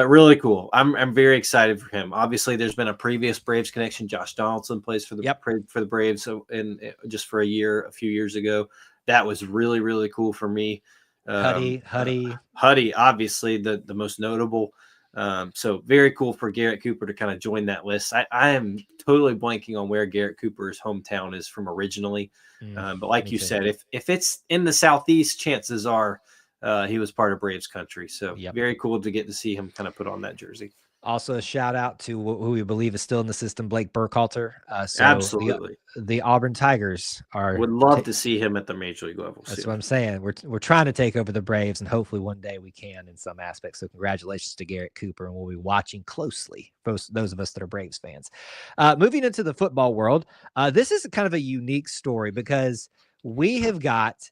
really cool. I'm very excited for him. Obviously, there's been a previous Braves connection. Josh Donaldson plays for the Braves. So just for a few years ago, that was really, really cool for me. Huddy, obviously the most notable. So very cool for Garrett Cooper to kind of join that list. I am totally blanking on where Garrett Cooper's hometown is from originally. But like you said, if it's in the Southeast, chances are he was part of Braves country. So Yep. very cool to get to see him kind of put on that jersey. Also, a shout out to who we believe is still in the system, Blake Burkhalter. Absolutely. The Auburn Tigers Would love to see him at the major league level. That's what I'm saying. We're trying to take over the Braves, and hopefully one day we can in some aspects. So congratulations to Garrett Cooper, and we'll be watching closely for those of us that are Braves fans. Moving into the football world, this is kind of a unique story because we have got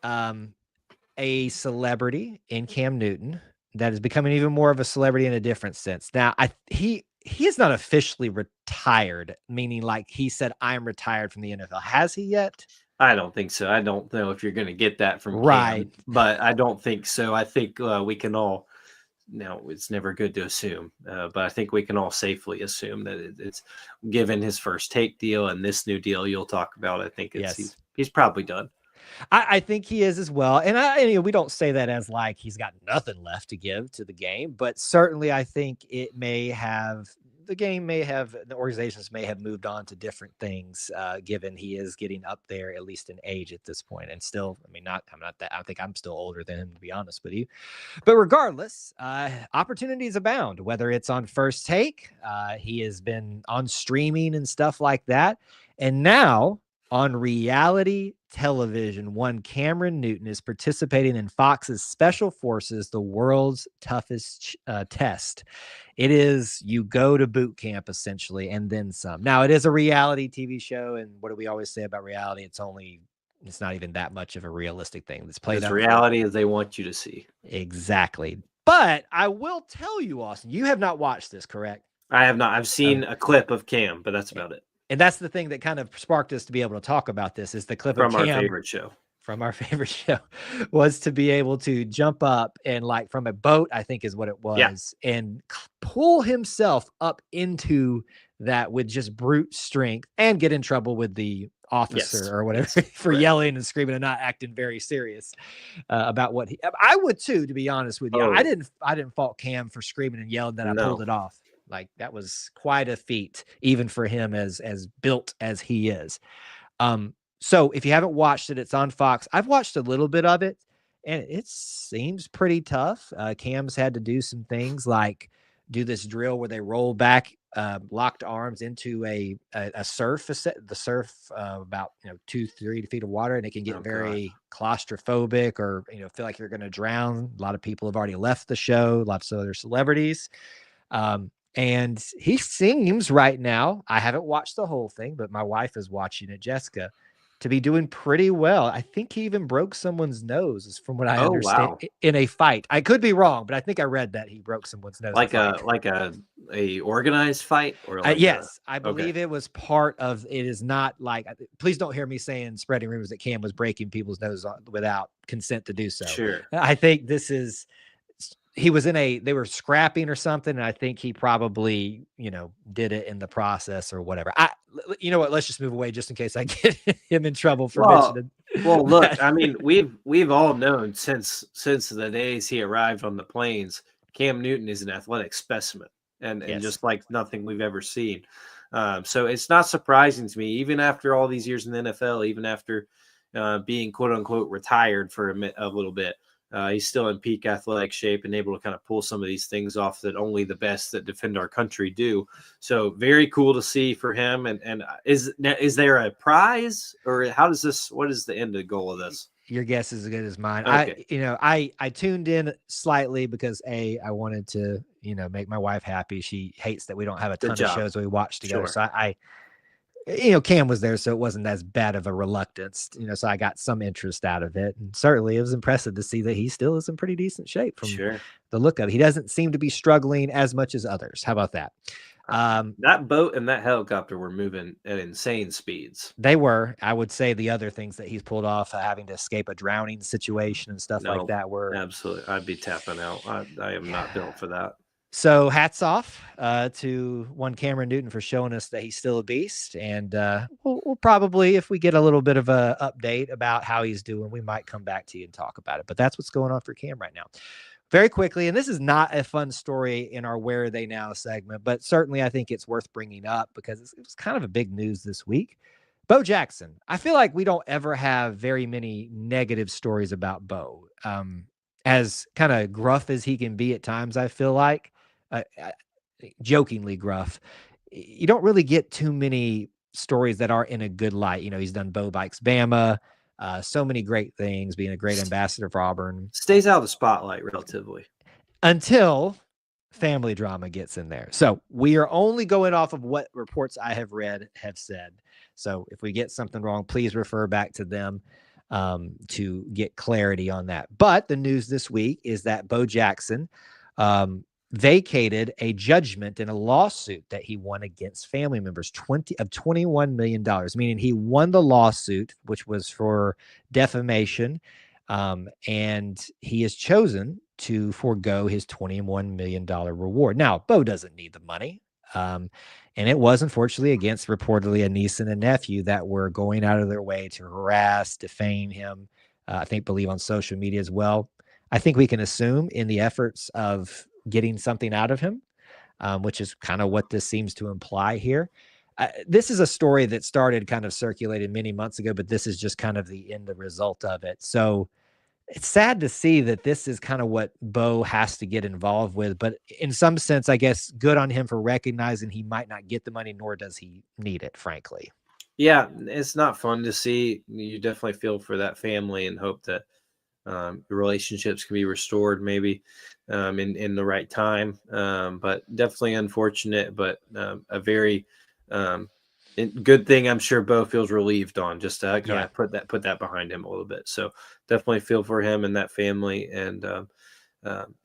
a celebrity in Cam Newton that is becoming even more of a celebrity in a different sense. Now, he is not officially retired, meaning like he said, I'm retired from the NFL. Has he yet? I don't think so. I don't know if you're going to get that from right, Cam, but I don't think so. I think we can all. Now, it's never good to assume, but I think we can all safely assume that it's given his first take deal and this new deal you'll talk about. I think he's probably done. I think he is as well. And we don't say that as like he's got nothing left to give to the game, but certainly I think the organizations may have moved on to different things, given he is getting up there, at least in age at this point. And still, I think I'm still older than him, to be honest with you. But regardless, opportunities abound, whether it's on First Take, he has been on streaming and stuff like that. And now on reality television, one Cameron Newton is participating in Fox's Special Forces, the world's toughest test. It is, you go to boot camp essentially, and then some. Now it is a reality TV show. And what do we always say about reality? It's not even that much of a realistic thing. It's played as reality as they want you to see. Exactly. But I will tell you, Austin, you have not watched this, correct? I have not. I've seen a clip of Cam, but that's about it. And that's the thing that kind of sparked us to be able to talk about this is the clip from of Cam, our favorite show. From our favorite show was to be able to jump up and like from a boat, I think is what it was, and pull himself up into that with just brute strength and get in trouble with the officer or whatever for yelling and screaming and not acting very serious about what I would too, to be honest with you. I didn't fault Cam for screaming and yelling that I pulled it off. Like that was quite a feat, even for him as built as he is. So if you haven't watched it, it's on Fox. I've watched a little bit of it, and it seems pretty tough. Cam's had to do some things like do this drill where they roll back locked arms into a surf, the surf about 2-3 feet of water, and it can get very claustrophobic or feel like you're going to drown. A lot of people have already left the show. Lots of other celebrities. And he seems right now, I haven't watched the whole thing, but my wife is watching it, Jessica, to be doing pretty well. I think he even broke someone's nose, from what I understand, in a fight. I could be wrong, but I think I read that he broke someone's nose. Like a organized fight, or yes, I believe it was part of. It is not like. Please don't hear me saying spreading rumors that Cam was breaking people's noses without consent to do so. Sure, I think this is. He was they were scrapping or something. And I think he probably, did it in the process or whatever. You know what? Let's just move away just in case I get him in trouble for mentioning. Well, look, I mean, we've all known since the days he arrived on the plains, Cam Newton is an athletic specimen and just like nothing we've ever seen. So it's not surprising to me, even after all these years in the NFL, even after being quote unquote retired for a little bit. He's still in peak athletic shape and able to kind of pull some of these things off that only the best that defend our country do. So very cool to see for him. And is there a prize, or what is the end of the goal of this? Your guess is as good as mine. Okay. I tuned in slightly because I wanted to, make my wife happy. She hates that we don't have a ton of shows we watch together. Sure. So I Cam was there, so it wasn't as bad of a reluctance, so I got some interest out of it. And certainly it was impressive to see that he still is in pretty decent shape from the look of it. He doesn't seem to be struggling as much as others. How about that? That boat and that helicopter were moving at insane speeds. They were. I would say the other things that he's pulled off, having to escape a drowning situation and stuff like that, were absolutely. I'd be tapping out. I am not built for that. So hats off to one Cameron Newton for showing us that he's still a beast. And we'll probably, if we get a little bit of a update about how he's doing, we might come back to you and talk about it. But that's what's going on for Cam right now. Very quickly, and this is not a fun story in our Where Are They Now segment, but certainly I think it's worth bringing up because it was kind of a big news this week. Bo Jackson. I feel like we don't ever have very many negative stories about Bo. as kind of gruff as he can be at times, I feel like, jokingly gruff, you don't really get too many stories that are in a good light. He's done Bo Bikes Bama, so many great things, being a great ambassador for Auburn. Stays out of the spotlight relatively. Until family drama gets in there. So we are only going off of what reports I have read have said. So if we get something wrong, please refer back to them to get clarity on that. But the news this week is that Bo Jackson vacated a judgment in a lawsuit that he won against family members, $21 million, meaning he won the lawsuit, which was for defamation. And he has chosen to forego his $21 million reward. Now, Bo doesn't need the money. And it was unfortunately against reportedly a niece and a nephew that were going out of their way to harass, defame him, believe on social media as well. I think we can assume in the efforts of getting something out of him, which is kind of what this seems to imply here. This is a story that started kind of circulated many months ago, but this is just kind of the end result of it. So it's sad to see that this is kind of what Bo has to get involved with, but in some sense, I guess good on him for recognizing he might not get the money, nor does he need it, frankly. Yeah, it's not fun to see. You definitely feel for that family and hope that the relationships can be restored maybe in the right time. But definitely unfortunate, but a very good thing. I'm sure Bo feels relieved on, just to kind of put that behind him a little bit. So definitely feel for him and that family. And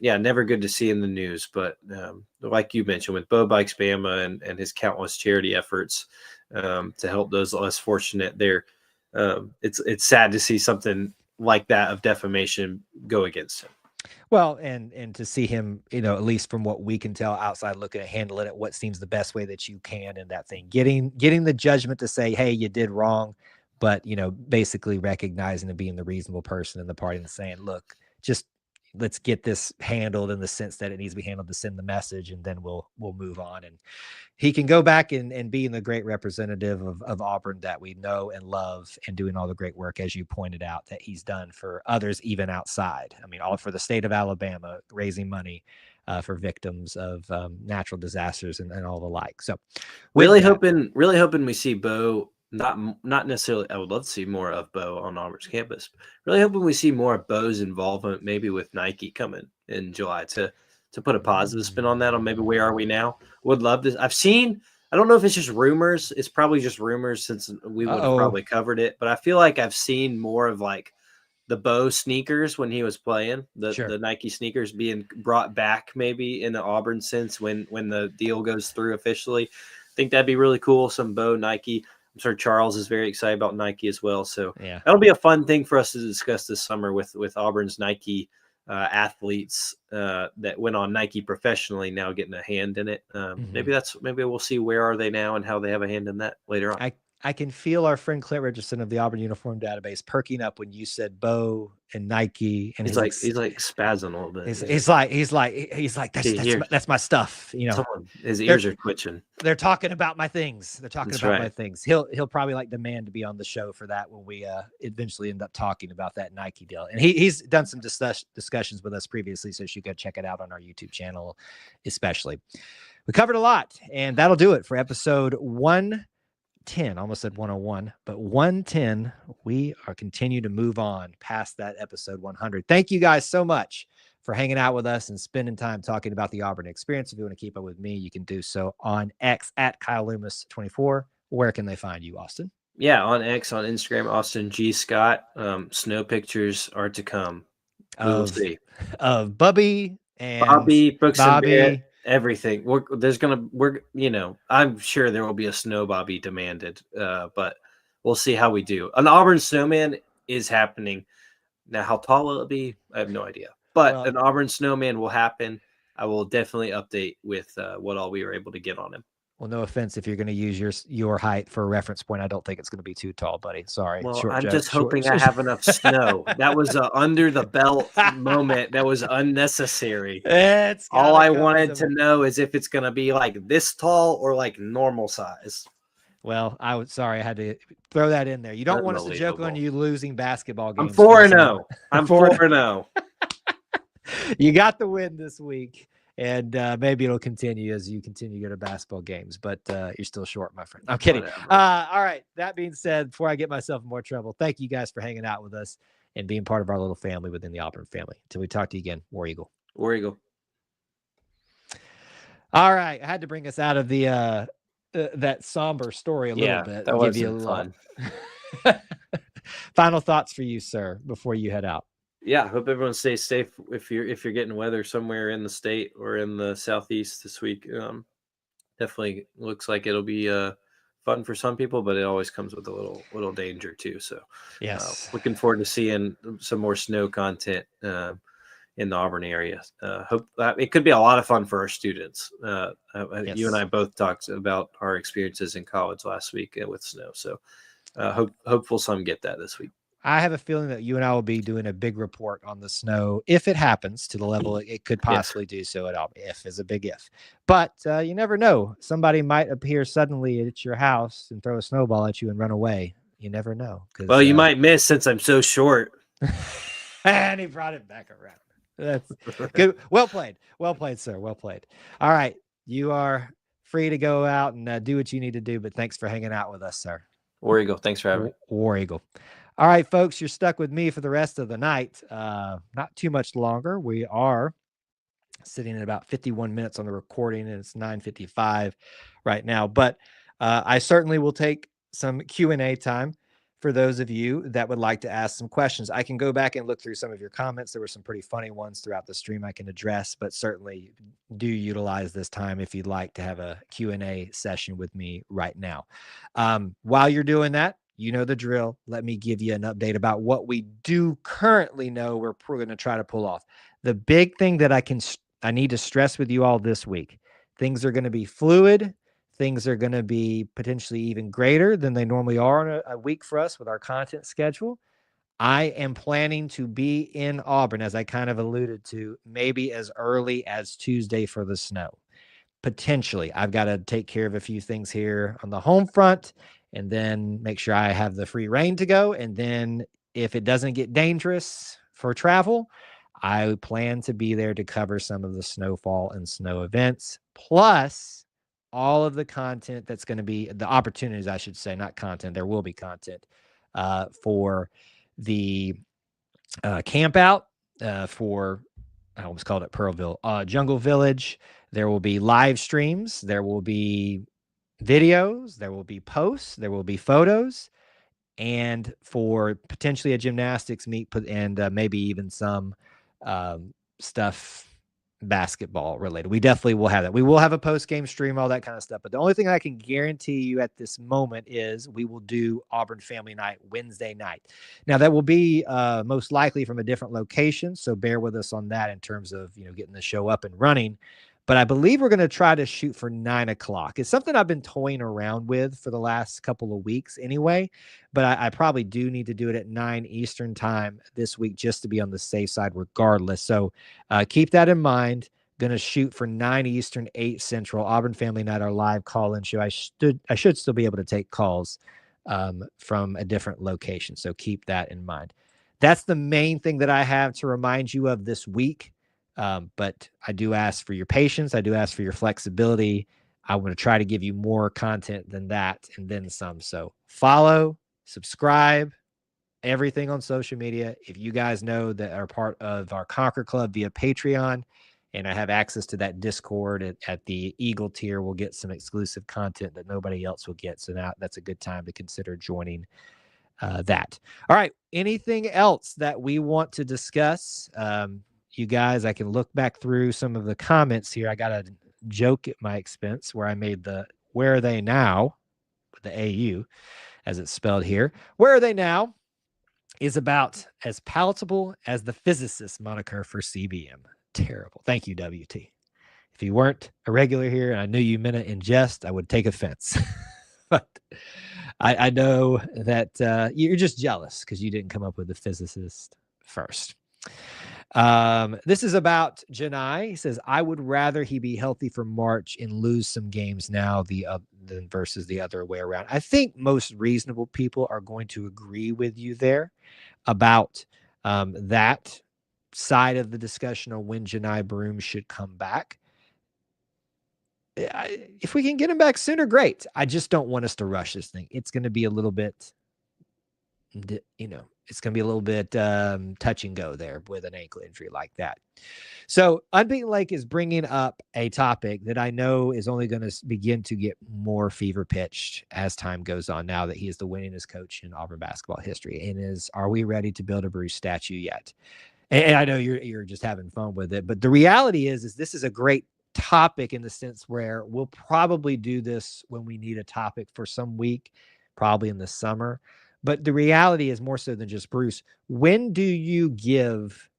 never good to see in the news. But like you mentioned, with Bo Bikes Bama and his countless charity efforts to help those less fortunate, there, it's sad to see something like that of defamation go against him. Well, and to see him, at least from what we can tell outside looking at handle it at what seems the best way that you can in that thing, getting the judgment to say, hey, you did wrong, but, basically recognizing and being the reasonable person in the party and saying, look, just let's get this handled in the sense that it needs to be handled to send the message, and then we'll move on. And he can go back and being the great representative of Auburn that we know and love, and doing all the great work, as you pointed out, that he's done for others, even outside. I mean, all for the state of Alabama, raising money for victims of natural disasters and all the like. So really hoping we see Bo, not necessarily, I would love to see more of Bo on Auburn's campus. Really hoping we see more of Bo's involvement, maybe with Nike coming in July, to put a positive spin on that, on maybe where are we now. Would love this. I don't know if it's just rumors. It's probably just rumors, since we would have probably covered it. But I feel like I've seen more of like the Bo sneakers when he was playing, the Nike sneakers being brought back maybe in the Auburn sense when the deal goes through officially. I think that'd be really cool. Some Bo Nike. I'm sure Charles is very excited about Nike as well. So that'll be a fun thing for us to discuss this summer with Auburn's Nike athletes that went on Nike professionally, now getting a hand in it. Maybe we'll see where are they now and how they have a hand in that later on. I can feel our friend Clint Richardson of the Auburn Uniform Database perking up when you said Bo and Nike, and he's like spazzing a little bit. He's like that's my stuff. His ears are twitching. They're talking about my things. My things. He'll probably demand to be on the show for that when we eventually end up talking about that Nike deal. And he's done some discussions with us previously, so you should go check it out on our YouTube channel, especially. We covered a lot, and that'll do it for episode 110. Almost said 101, but 110. We are continue to move on past that episode 100. Thank you guys so much for hanging out with us and spending time talking about the Auburn Experience. If you want to keep up with me, you can do so on X at Kyle Loomis 24. Where can they find you, Austin? Yeah, on X, on Instagram, Austin G. Scott. Snow pictures are to come. We'll see. Of Bobby, Brooks and Barrett, everything. I'm sure there will be a snow Bobby demanded, but we'll see how we do. An Auburn snowman is happening. Now, how tall will it be? I have no idea. But an Auburn snowman will happen. I will definitely update with what all we were able to get on him. Well, no offense if you're going to use your height for a reference point. I don't think it's going to be too tall, buddy. Sorry. Well, I'm just hoping I have enough snow. That was a under the belt moment that was unnecessary. All I wanted to know is if it's going to be like this tall or like normal size. Well, I had to throw that in there. You don't want us to joke on you losing basketball games. I'm 4-0. I'm 4-0. You got the win this week, and maybe it'll continue as you continue to go to basketball games, but you're still short, my friend. I'm kidding. All right. That being said, before I get myself in more trouble, thank you guys for hanging out with us and being part of our little family within the Auburn family. Until we talk to you again, War Eagle. War Eagle. All right. I had to bring us out of the that somber story a little bit. That wasn't fun. Final thoughts for you, sir, before you head out. Yeah, hope everyone stays safe if you're getting weather somewhere in the state or in the southeast this week. Definitely looks like it'll be fun for some people, but it always comes with a little danger too. So yes, looking forward to seeing some more snow content in the Auburn area. Hope it could be a lot of fun for our students. Yes. You and I both talked about our experiences in college last week with snow. So hopeful some get that this week. I have a feeling that you and I will be doing a big report on the snow if it happens to the level it could possibly do so at Auburn. If is a big if, but you never know. Somebody might appear suddenly at your house and throw a snowball at you and run away. You never know. Well, you might miss since I'm so short. And he brought it back around. That's good. Well played. Well played, sir. Well played. All right. You are free to go out and do what you need to do, but thanks for hanging out with us, sir. War Eagle. Thanks for having me. War Eagle. All right, folks, you're stuck with me for the rest of the night. Not too much longer. We are sitting at about 51 minutes on the recording, and it's 9:55 right now. But I certainly will take some Q&A time for those of you that would like to ask some questions. I can go back and look through some of your comments. There were some pretty funny ones throughout the stream I can address, but certainly do utilize this time if you'd like to have a Q&A session with me right now. While you're doing that, you know the drill. Let me give you an update about what we do currently know we're going to try to pull off. The big thing that I need to stress with you all this week, things are going to be fluid. Things are going to be potentially even greater than they normally are in a week for us with our content schedule. I am planning to be in Auburn, as I kind of alluded to, maybe as early as Tuesday for the snow. Potentially, I've got to take care of a few things here on the home front and then make sure I have the free reign to go. And then if it doesn't get dangerous for travel, I plan to be there to cover some of the snowfall and snow events, plus all of the content that's going to be the opportunities, I should say, not content. There will be content for the camp out for, I almost called it Pearlville, Jungle Village. There will be live streams. There will be videos. There will be posts. There will be photos. And for potentially a gymnastics meet and maybe even some stuff basketball related. We definitely will have that. We will have a post-game stream, all that kind of stuff. But the only thing I can guarantee you at this moment is we will do Auburn Family Night Wednesday night. Now that will be most likely from a different location. So bear with us on that in terms of, getting the show up and running. But I believe we're going to try to shoot for 9 o'clock. It's something I've been toying around with for the last couple of weeks anyway, but I probably do need to do it at 9 Eastern time this week just to be on the safe side regardless. So keep that in mind. Going to shoot for 9 Eastern, 8 Central, Auburn Family Night, our live call-in show. I should still be able to take calls from a different location. So keep that in mind. That's the main thing that I have to remind you of this week. But I do ask for your patience. I do ask for your flexibility. I want to try to give you more content than that and then some. So follow, subscribe, everything on social media. If you guys know that are part of our Conquer Club via Patreon, and I have access to that Discord at the Eagle tier, we'll get some exclusive content that nobody else will get. So now that's a good time to consider joining that. All right. Anything else that we want to discuss? You guys, I can look back through some of the comments here. I got a joke at my expense where I made the "Where are they now?" with the AU as it's spelled here. Where are they now is about as palatable as the physicist moniker for CBM. Terrible. Thank you, WT. If you weren't a regular here and I knew you meant it in jest, I would take offense. But I know that you're just jealous because you didn't come up with the physicist first. This is about Janai. He says, I would rather he be healthy for March and lose some games now than versus the other way around. I think most reasonable people are going to agree with you there about that side of the discussion on when Janai Broome should come back. If we can get him back sooner, great. I just don't want us to rush this thing. It's going to be a little bit, it's going to be a little bit touch and go there with an ankle injury like that. So Unbeaten Lake is bringing up a topic that I know is only going to begin to get more fever pitched as time goes on, now that he is the winningest coach in Auburn basketball history, and are we ready to build a Bruce statue yet? And I know you're just having fun with it, but the reality is this is a great topic in the sense where we'll probably do this when we need a topic for some week, probably in the summer. But the reality is, more so than just Bruce, when do you give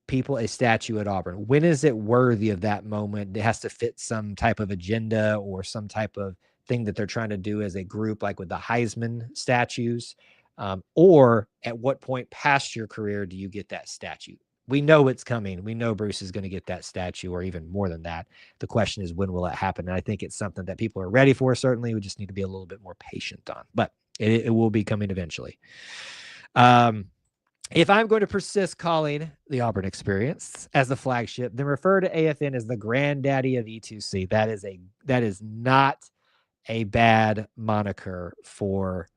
people a statue at Auburn? When is it worthy of that moment? It has to fit some type of agenda or some type of thing that they're trying to do as a group, like with the Heisman statues. Or at what point past your career do you get that statue? We know it's coming. We know Bruce is going to get that statue, or even more than that. The question is, when will it happen? And I think it's something that people are ready for. Certainly, we just need to be a little bit more patient on, but it will be coming eventually. If I'm going to persist calling the Auburn Experience as the flagship, then refer to AFN as the granddaddy of E2C. That is not a bad moniker for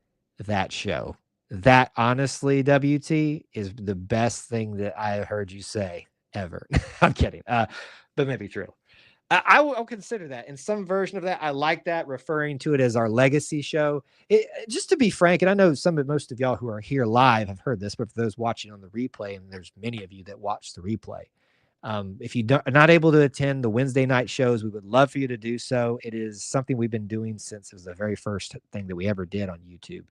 that show. That, honestly, WT, is the best thing that I heard you say ever. I'm kidding, but maybe true. I'll consider that in some version of that. I like that, referring to it as our legacy show. Just to be frank, and I know most of y'all who are here live have heard this, but for those watching on the replay, and there's many of you that watch the replay, if you are not able to attend the Wednesday night shows, we would love for you to do so. It is something we've been doing since it was the very first thing that we ever did on YouTube.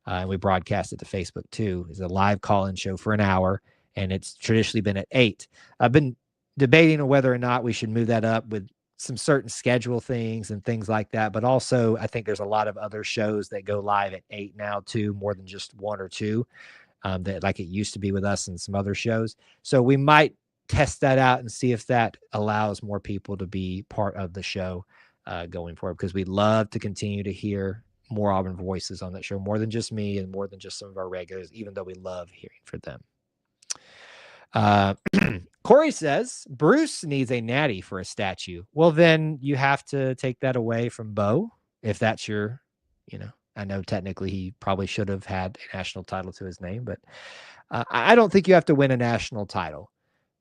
And we broadcast it to Facebook too. It's a live call-in show for an hour, and it's traditionally been at 8. I've been debating on whether or not we should move that up with some certain schedule things and things like that. But also, I think there's a lot of other shows that go live at 8 now too, more than just 1 or 2, that like it used to be with us and some other shows. So we might test that out and see if that allows more people to be part of the show going forward, because we'd love to continue to hear more Auburn voices on that show, more than just me and more than just some of our regulars, even though we love hearing from them. Corey says Bruce needs a natty for a statue. Well, then you have to take that away from Bo, if that's your, I know technically he probably should have had a national title to his name, but I don't think you have to win a national title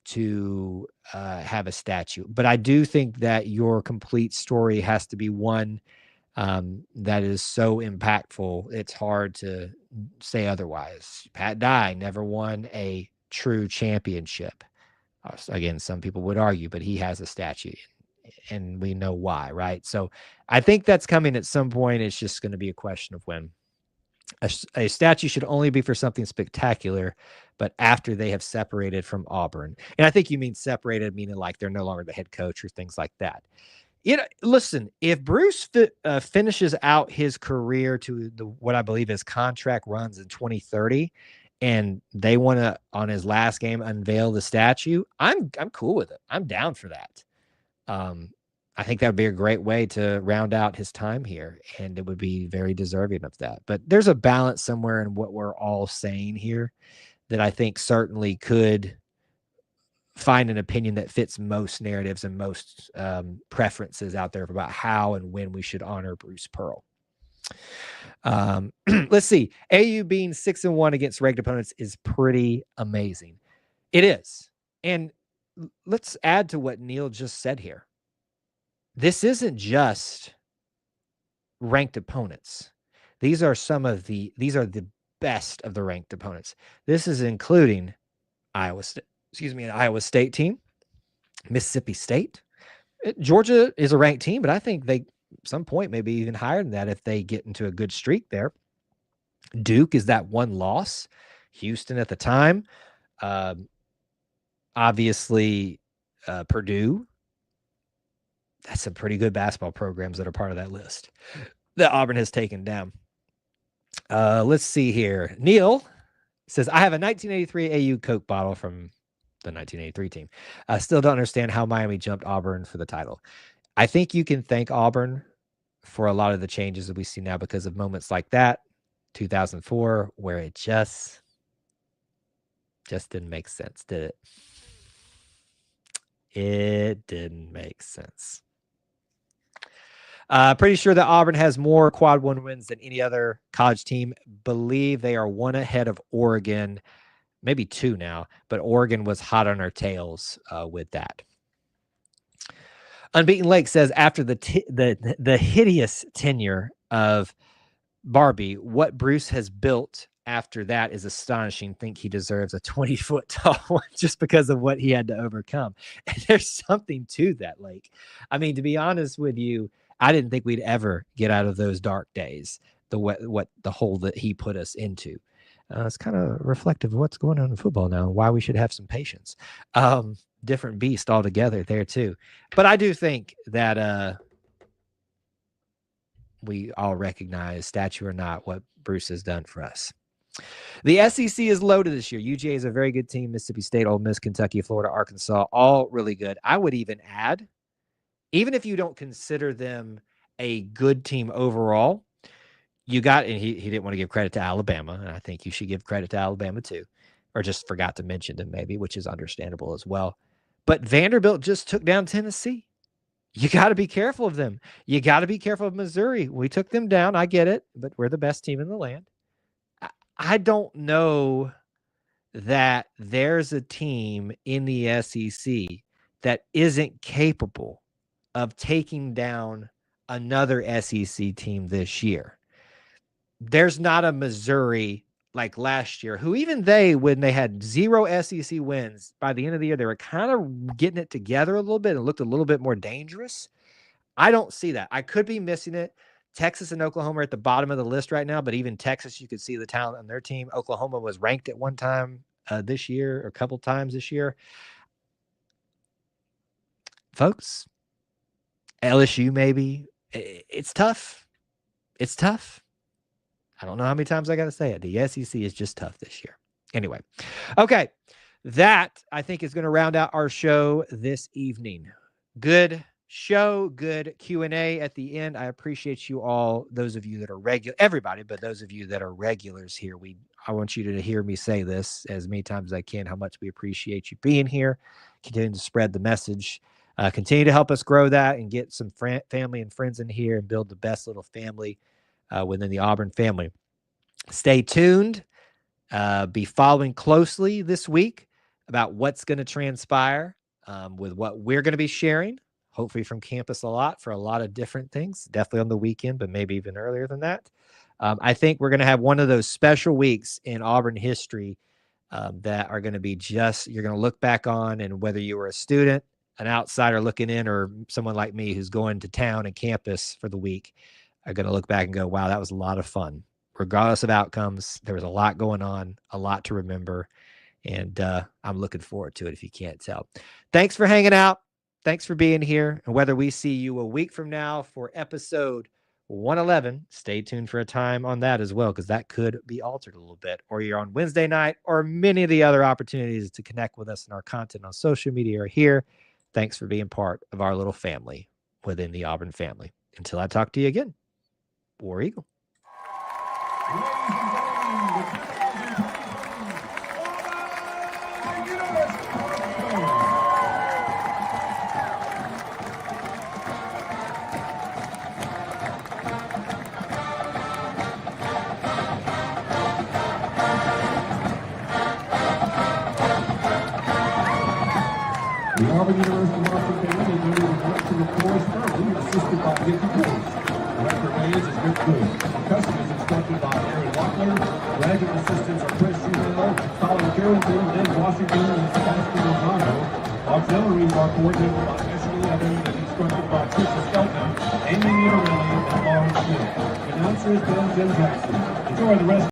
to have a statue. But I do think that your complete story has to be one that is so impactful, it's hard to say otherwise. Pat Dye never won a true championship. Again, some people would argue, but he has a statue, and we know why, right? So I think that's coming at some point. It's just going to be a question of when. A statue should only be for something spectacular, but after they have separated from Auburn. And I think you mean separated, meaning like they're no longer the head coach or things like that. Listen, if Bruce finishes out his career to what I believe his contract runs in 2030, and they want to, on his last game, unveil the statue, I'm cool with it. I'm down for that. I think that would be a great way to round out his time here, and it would be very deserving of that. But there's a balance somewhere in what we're all saying here that I think certainly could find an opinion that fits most narratives and most preferences out there about how and when we should honor Bruce Pearl. Let's see. AU being 6-1 against ranked opponents is pretty amazing. It is. And let's add to what Neil just said here. This isn't just ranked opponents. These are the best of the ranked opponents. This is including Iowa State team, Mississippi State. Georgia is a ranked team, but I think they some point maybe even higher than that if they get into a good streak there. Duke is that one loss. Houston at the time. Obviously, Purdue. That's some pretty good basketball programs that are part of that list that Auburn has taken down. Let's see here. Neil says, I have a 1983 AU Coke bottle from the 1983 team. I still don't understand how Miami jumped Auburn for the title. I think you can thank Auburn for a lot of the changes that we see now because of moments like that, 2004, where it just didn't make sense, did it? It didn't make sense. Pretty sure that Auburn has more quad one wins than any other college team. Believe they are one ahead of Oregon, maybe two now, but Oregon was hot on our tails with that. Unbeaten Lake says, after the hideous tenure of Barbie, what Bruce has built after that is astonishing. Think he deserves a 20-foot tall one just because of what he had to overcome. And there's something to that, Lake. I mean, to be honest with you, I didn't think we'd ever get out of those dark days, the hole that he put us into. It's kind of reflective of what's going on in football now, why we should have some patience. Different beast altogether there too. But I do think that we all recognize, statue or not, what Bruce has done for us. The SEC is loaded this year. UGA is a very good team. Mississippi State, Ole Miss, Kentucky, Florida, Arkansas, all really good. I would even add, even if you don't consider them a good team overall, you got, and he didn't want to give credit to Alabama, and I think you should give credit to Alabama too, or just forgot to mention them maybe, which is understandable as well. But Vanderbilt just took down Tennessee. You got to be careful of them. You got to be careful of Missouri. We took them down. I get it, but we're the best team in the land. I don't know that there's a team in the SEC that isn't capable of taking down another SEC team this year. There's not a Missouri like last year, who even when they had 0 SEC wins, by the end of the year, they were kind of getting it together a little bit and looked a little bit more dangerous. I don't see that. I could be missing it. Texas and Oklahoma are at the bottom of the list right now, but even Texas, you could see the talent on their team. Oklahoma was ranked at one time this year, or a couple times this year. Folks, LSU maybe. It's tough. It's tough. I don't know how many times I got to say it. The SEC is just tough this year. Anyway, okay. That, I think, is going to round out our show this evening. Good show, good Q&A at the end. I appreciate you all, those of you that are regular, everybody, but those of you that are regulars here. I want you to hear me say this as many times as I can, how much we appreciate you being here, continuing to spread the message, continue to help us grow that and get some family and friends in here and build the best little family within the Auburn family. Stay tuned. Be following closely this week about what's going to transpire with what we're going to be sharing, hopefully from campus a lot for a lot of different things, definitely on the weekend, but maybe even earlier than that. I think we're going to have one of those special weeks in Auburn history that are going to be you're going to look back on, and whether you were a student, an outsider looking in, or someone like me who's going to town and campus for the week, are going to look back and go, wow, that was a lot of fun. Regardless of outcomes, there was a lot going on, a lot to remember, and I'm looking forward to it if you can't tell. Thanks for hanging out. Thanks for being here. And whether we see you a week from now for episode 111, stay tuned for a time on that as well, because that could be altered a little bit, or you're on Wednesday night, or many of the other opportunities to connect with us and our content on social media are here. Thanks for being part of our little family within the Auburn family. Until I talk to you again, War Eagle. The Auburn University marching band is under the direction of Forrest Burley, assisted by Hickey Woods. Director of bands is Rick Wood. Percussion is instructed by Aaron Locklear. Graduate assistants are Chris Schumel, Colin Carrington, Lynn Washington, and Sebastian Lozano. Auxiliaries are coordinated by Ashley Evans and instructed by Trisha Skelton, Amy Mutarelli, and Lauren Smith. Announcer is Ben Jim Jackson. Enjoy the rest.